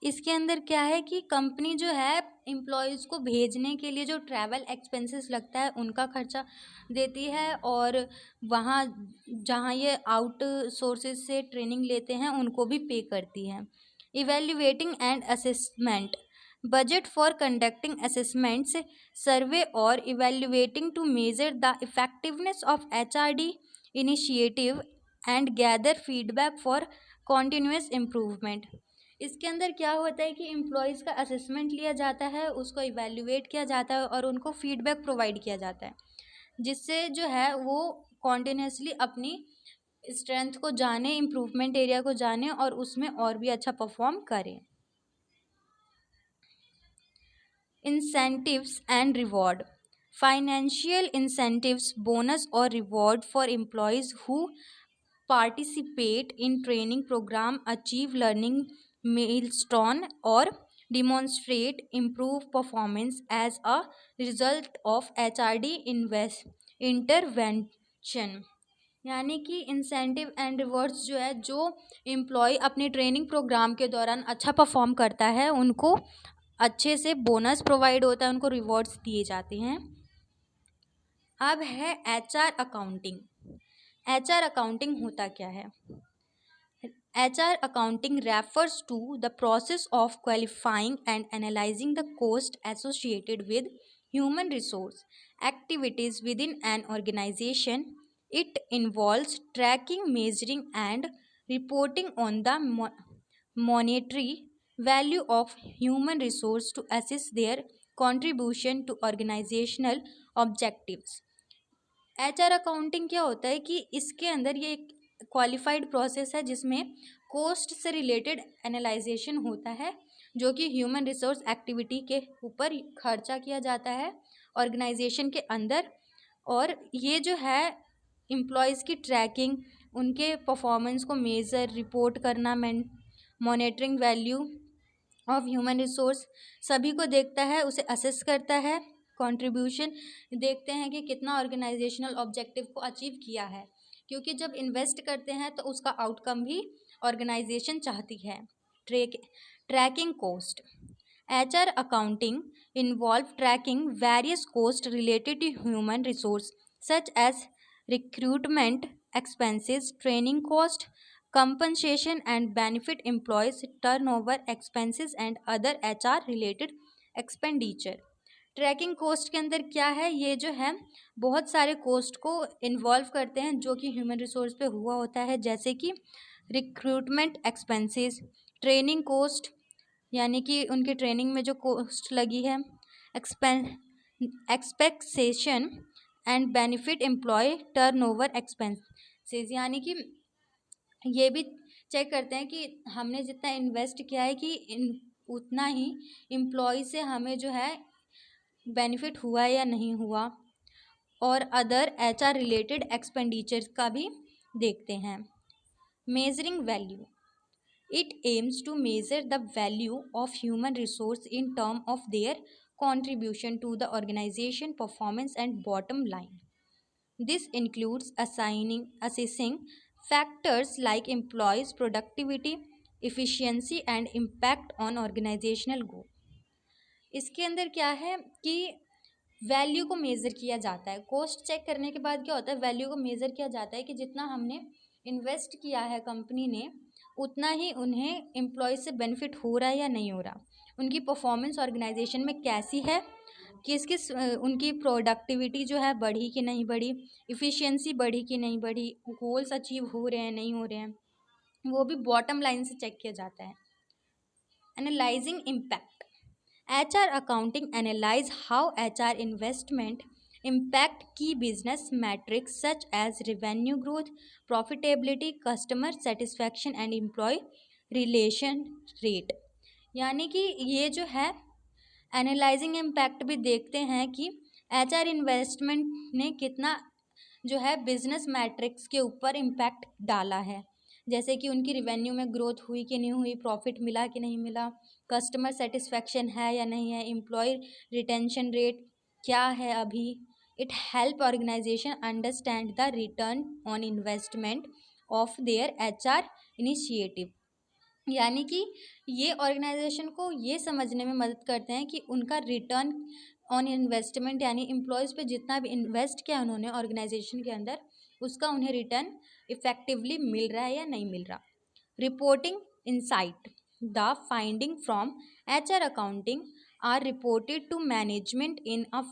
इसके अंदर क्या है कि कंपनी जो है एम्प्लॉयज़ को भेजने के लिए जो ट्रैवल एक्सपेंसेस लगता है उनका खर्चा देती है, और वहाँ जहाँ ये आउट सोर्सेज से ट्रेनिंग लेते हैं उनको भी पे करती है। Evaluating and assessment, budget for conducting assessments, survey और evaluating to measure the effectiveness of HRD initiative and gather feedback for continuous improvement. इसके अंदर क्या होता है कि एम्प्लॉयज़ का असेसमेंट लिया जाता है, उसको इवैल्यूएट किया जाता है और उनको फीडबैक प्रोवाइड किया जाता है, जिससे जो है वो कॉन्टिन्यूसली अपनी स्ट्रेंथ को जाने, इम्प्रूवमेंट एरिया को जाने और उसमें और भी अच्छा परफॉर्म करें। Incentives and reward, financial incentives, bonus और reward for employees who participate in training program, achieve learning milestone or demonstrate improved performance as a result of HRD intervention। यानी कि इंसेंटिव एंड रिवॉर्ड्स जो है, जो एम्प्लॉय अपने ट्रेनिंग प्रोग्राम के दौरान अच्छा परफॉर्म करता है उनको अच्छे से बोनस प्रोवाइड होता है, उनको रिवॉर्ड्स दिए जाते हैं। अब है HR अकाउंटिंग। HR अकाउंटिंग होता क्या है? HR accounting refers to the process of qualifying and analyzing the cost associated with human resource activities within an organization. It involves tracking, measuring, and reporting on the monetary value of human resource to assess their contribution to organizational objectives। HR accounting क्या होता है कि इसके अंदर ये एक क्वालिफाइड प्रोसेस है जिसमें कोस्ट से रिलेटेड एनालाइजेशन होता है, जो कि ह्यूमन रिसोर्स एक्टिविटी के ऊपर खर्चा किया जाता है ऑर्गेनाइजेशन के अंदर, और ये जो है एम्प्लॉयज़ की ट्रैकिंग, उनके परफॉर्मेंस को मेज़र, रिपोर्ट करना, monitoring value of human resource सभी को देखता है, उसे असेस करता है, कंट्रीब्यूशन देखते हैं कि कितना ऑर्गेनाइजेशनल ऑब्जेक्टिव को अचीव किया है, क्योंकि जब इन्वेस्ट करते हैं तो उसका आउटकम भी ऑर्गेनाइजेशन चाहती है। Tracking cost, HR accounting involve tracking various costs related to human resource such as recruitment expenses, training cost, compensation and benefit employees turnover expenses and other HR related expenditure। Tracking cost के अंदर क्या है, ये जो है बहुत सारे कोस्ट को इन्वॉल्व करते हैं जो कि ह्यूमन रिसोर्स पे हुआ होता है, जैसे कि रिक्रूटमेंट एक्सपेंसेस, ट्रेनिंग कोस्ट यानी कि उनकी ट्रेनिंग में जो कोस्ट लगी है, expectation and benefit employee turnover expenses, यानी कि ये भी चेक करते हैं कि हमने जितना इन्वेस्ट किया है कि उतना ही एम्प्लॉय से हमें जो है बेनिफिट हुआ या नहीं हुआ, और अदर HR रिलेटेड एक्सपेंडिचर्स का भी देखते हैं। Measuring value, it aims to measure the value of human resource in term of their contribution to the organization performance and bottom line. This includes assessing factors like employees' productivity, efficiency and impact on organizational goal. इसके अंदर क्या है कि वैल्यू को मेज़र किया जाता है। कॉस्ट चेक करने के बाद क्या होता है, वैल्यू को मेज़र किया जाता है कि जितना हमने इन्वेस्ट किया है कंपनी ने, उतना ही उन्हें एम्प्लॉय से बेनिफिट हो रहा है या नहीं हो रहा, उनकी परफॉर्मेंस ऑर्गेनाइजेशन में कैसी है, किस उनकी प्रोडक्टिविटी जो है बढ़ी कि नहीं बढ़ी, इफ़िशियंसी बढ़ी कि नहीं बढ़ी, गोल्स अचीव हो रहे हैं नहीं हो रहे हैं, वो भी बॉटम लाइन से चेक किया जाता है। Analysing impact, HR accounting analyze how HR investment impact key business metrics such as revenue growth, profitability, customer satisfaction and employee relation rate। यानी कि ये जो है एनालाइजिंग इम्पैक्ट भी देखते हैं कि HR इन्वेस्टमेंट ने कितना जो है बिजनेस मैट्रिक्स के ऊपर इम्पैक्ट डाला है, जैसे कि उनकी रिवेन्यू में ग्रोथ हुई कि नहीं हुई, प्रॉफिट मिला कि नहीं मिला, कस्टमर सेटिस्फैक्शन है या नहीं है, एम्प्लॉय रिटेंशन रेट क्या है अभी। It help organisation understand the return on investment of their HR initiative, यानी कि ये ऑर्गेनाइजेशन को ये समझने में मदद करते हैं कि उनका रिटर्न ऑन इन्वेस्टमेंट यानी एम्प्लॉयज़ पे जितना भी इन्वेस्ट किया उन्होंने ऑर्गेनाइजेशन के अंदर, उसका उन्हें रिटर्न इफेक्टिवली मिल रहा है या नहीं मिल रहा। Reporting insight, the finding from HR accounting are reported to management in a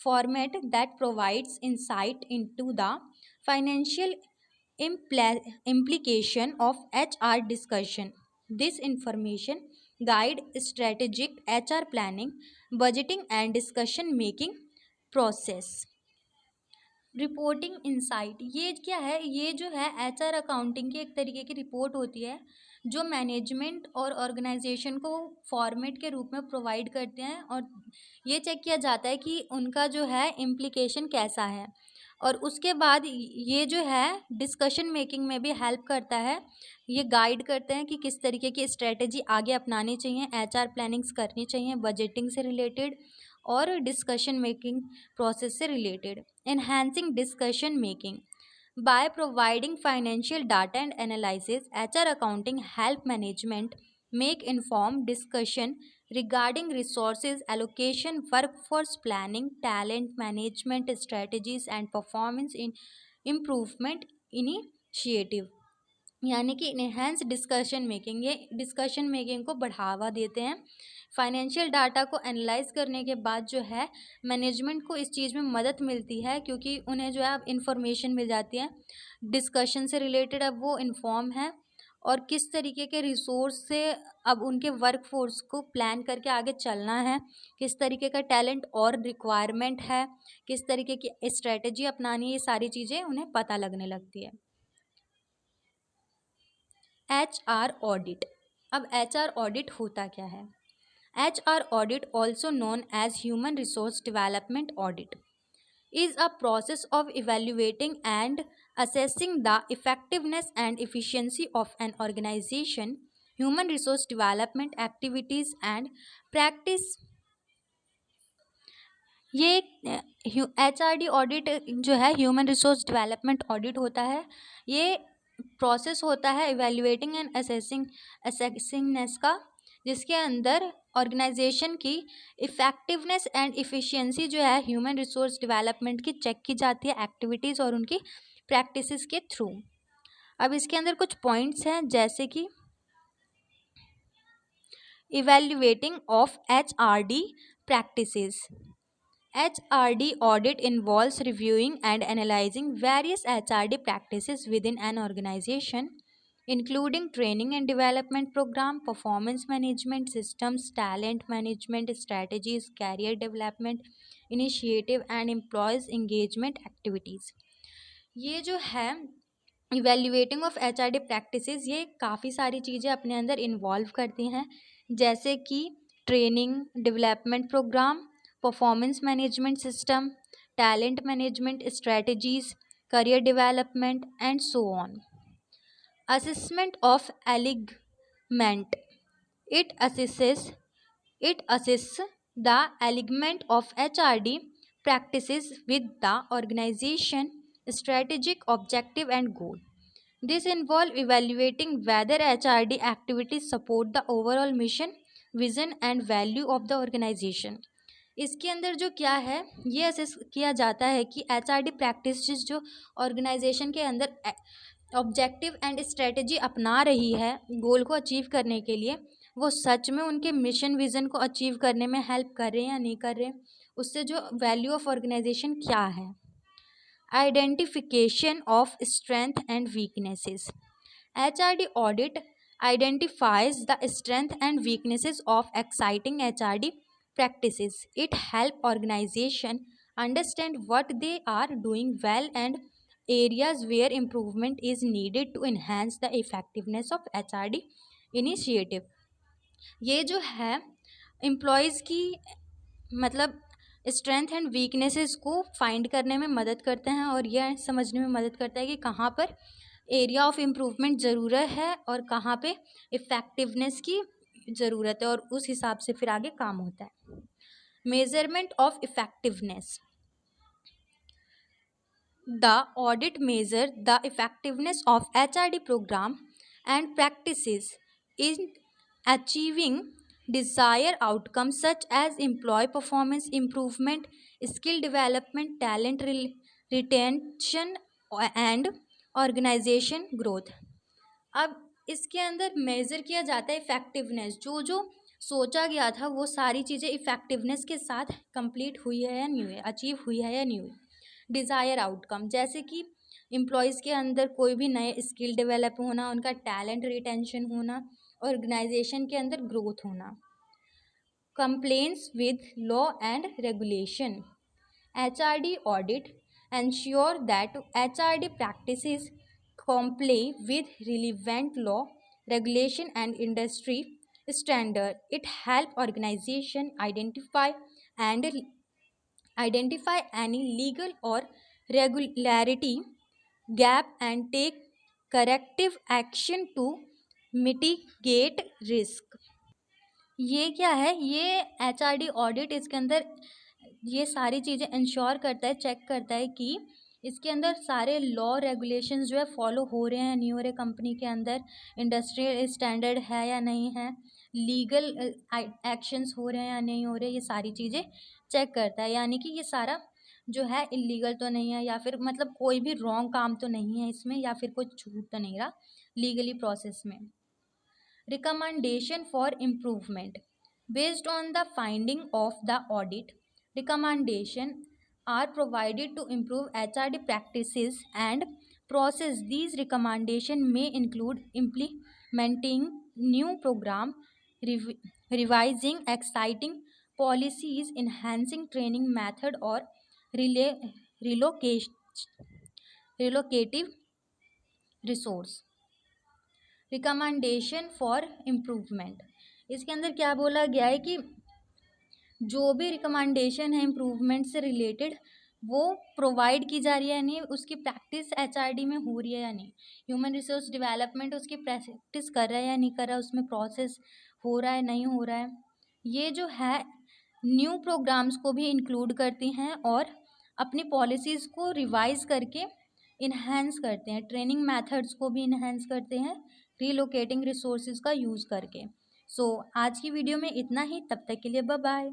format that provides insight into the financial implication of HR discussion. This information guide strategic HR planning, budgeting and discussion making process. Reporting insight, ये क्या है, ये जो है HR अकाउंटिंग की एक तरीके की रिपोर्ट होती है जो मैनेजमेंट और ऑर्गेनाइजेशन को फॉर्मेट के रूप में प्रोवाइड करते हैं, और ये चेक किया जाता है कि उनका जो है इम्प्लीकेशन कैसा है, और उसके बाद ये जो है डिस्कशन मेकिंग में भी हेल्प करता है। ये गाइड करते हैं कि किस तरीके की स्ट्रेटजी आगे अपनानी चाहिए, HR प्लानिंग्स करनी चाहिए बजटिंग से रिलेटेड और डिस्कशन मेकिंग प्रोसेस से related. Enhancing discussion making, by providing financial data and analysis, HR accounting help management make informed discussion regarding resources allocation, workforce planning, talent management strategies and performance in improvement initiative। यानी कि इनहेंस डिस्कशन मेकिंग, ये डिस्कशन मेकिंग को बढ़ावा देते हैं। फाइनेंशियल डाटा को एनालाइज करने के बाद जो है मैनेजमेंट को इस चीज़ में मदद मिलती है, क्योंकि उन्हें जो है अब इंफॉर्मेशन मिल जाती है डिस्कशन से रिलेटेड, अब वो इन्फॉर्म है और किस तरीके के रिसोर्स से अब उनके वर्कफोर्स को प्लान करके आगे चलना है, किस तरीके का टैलेंट और रिक्वायरमेंट है, किस तरीके की स्ट्रेटजी अपनानी है, ये सारी चीज़ें उन्हें पता लगने लगती है। HR ऑडिट, अब HR ऑडिट होता क्या है। HR audit, also known as Human Resource Development Audit, is a process of evaluating and assessing the effectiveness and efficiency of an organization, human resource development activities and practice। ये HRD ऑडिट जो है ह्यूमन रिसोर्स डेवलपमेंट ऑडिट होता है। ये प्रोसेस होता है इवेल्युएटिंग एंड असेसिंगनेस का, जिसके अंदर ऑर्गेनाइजेशन की इफ़ेक्टिवनेस एंड इफ़िशियंसी जो है ह्यूमन रिसोर्स डेवलपमेंट की चेक की जाती है एक्टिविटीज़ और उनकी प्रैक्टिसेस के थ्रू। अब इसके अंदर कुछ पॉइंट्स हैं, जैसे कि evaluating of HRD practices. HRD audit involves reviewing and analyzing various HRD practices within an organization, including training and development program, performance management systems, talent management strategies, career development initiative, and employees engagement activities. ये जो है इवेल्युएटिंग ऑफ HRD प्रैक्टिसेस, ये काफ़ी सारी चीज़ें अपने अंदर इन्वॉल्व करती हैं, जैसे कि training development program, performance management system, talent management strategies, career development and so on. Assessment of alignment. It assesses the alignment of HRD practices with the organization strategic objective and goal. This involves evaluating whether HRD activities support the overall mission, vision and value of the organization. इसके अंदर जो क्या है, ये असेस किया जाता है कि HRD प्रैक्टिसेस जो ऑर्गेनाइजेशन के अंदर ऑब्जेक्टिव एंड स्ट्रेटजी अपना रही है गोल को अचीव करने के लिए, वो सच में उनके मिशन विज़न को अचीव करने में हेल्प कर रहे हैं या नहीं कर रहे, उससे जो वैल्यू ऑफ ऑर्गेनाइजेशन क्या है. Identification of strength and weaknesses. HRD audit identifies the strength and weaknesses of exciting HRD practices. It helps organization understand what they are doing well and areas where improvement is needed to enhance the effectiveness of HRD initiative. ये जो है एम्प्लॉयज़ की मतलब स्ट्रेंथ एंड वीकनेसेस को फाइंड करने में मदद करते हैं और यह समझने में मदद करता है कि कहाँ पर एरिया ऑफ इम्प्रूवमेंट ज़रूरत है और कहाँ पे इफ़ेक्टिवनेस की ज़रूरत है, और उस हिसाब से फिर आगे काम होता है. Measurement of effectiveness. The audit measures the effectiveness of HRD program and practices in achieving desired outcomes such as employee performance improvement, skill development, talent retention and organization growth. अब इसके अंदर मेज़र किया जाता है इफ़ेक्टिवनेस, जो सोचा गया था वो सारी चीज़ें इफ़ेक्टिवनेस के साथ कंप्लीट हुई है या नहीं हुई, अचीव हुई है या नहीं हुई. डिज़ायर आउटकम, जैसे कि एम्प्लॉयज़ के अंदर कोई भी नए स्किल डेवलप होना, उनका टैलेंट रिटेंशन होना, ऑर्गेनाइजेशन के अंदर ग्रोथ होना. Complaints with law and regulation. HRD audit ensure that HRD practices comply with relevant law, regulation and industry standard. It help organization identify any legal or regularity gap and take corrective action to mitigate risk. ये क्या है, ये HRD ऑडिट इसके अंदर ये सारी चीज़ें इंश्योर करता है, चेक करता है कि इसके अंदर सारे लॉ रेगुलेशंस जो है फॉलो हो रहे हैं नहीं हो रहे कंपनी के अंदर, इंडस्ट्रियल स्टैंडर्ड है या नहीं है, लीगल एक्शंस हो रहे हैं या नहीं हो रहे, ये सारी चीज़ें चेक करता है. यानी कि ये सारा जो है इलीगल तो नहीं है, या फिर मतलब कोई भी रॉन्ग काम तो नहीं है इसमें, या फिर कोई छूट तो नहीं रहा लीगली प्रोसेस में. Recommendation for improvement. Based on the finding of the audit, recommendations are provided to improve HRD practices and process. These recommendations may include implementing new program, revising exciting policies, enhancing training method, or relocative resource. Recommendation for improvement. इसके अंदर क्या बोला गया है कि जो भी रिकमेंडेशन है इम्प्रूवमेंट से रिलेटेड वो प्रोवाइड की जा रही है या नहीं, उसकी प्रैक्टिस HRD में हो रही है या नहीं, ह्यूमन रिसोर्स डेवलपमेंट उसकी प्रैक्टिस कर रहा है या नहीं कर रहा है, उसमें प्रोसेस हो रहा है नहीं हो रहा है. ये जो है न्यू प्रोग्राम्स को भी इंक्लूड करती हैं और अपनी पॉलिसीज़ को रिवाइज करके इन्हेंस करते हैं, ट्रेनिंग मेथड्स को भी इन्हेंस करते हैं रीलोकेटिंग रिसोर्सेज का यूज़ करके. सो आज की वीडियो में इतना ही, तब तक के लिए बाय बाय.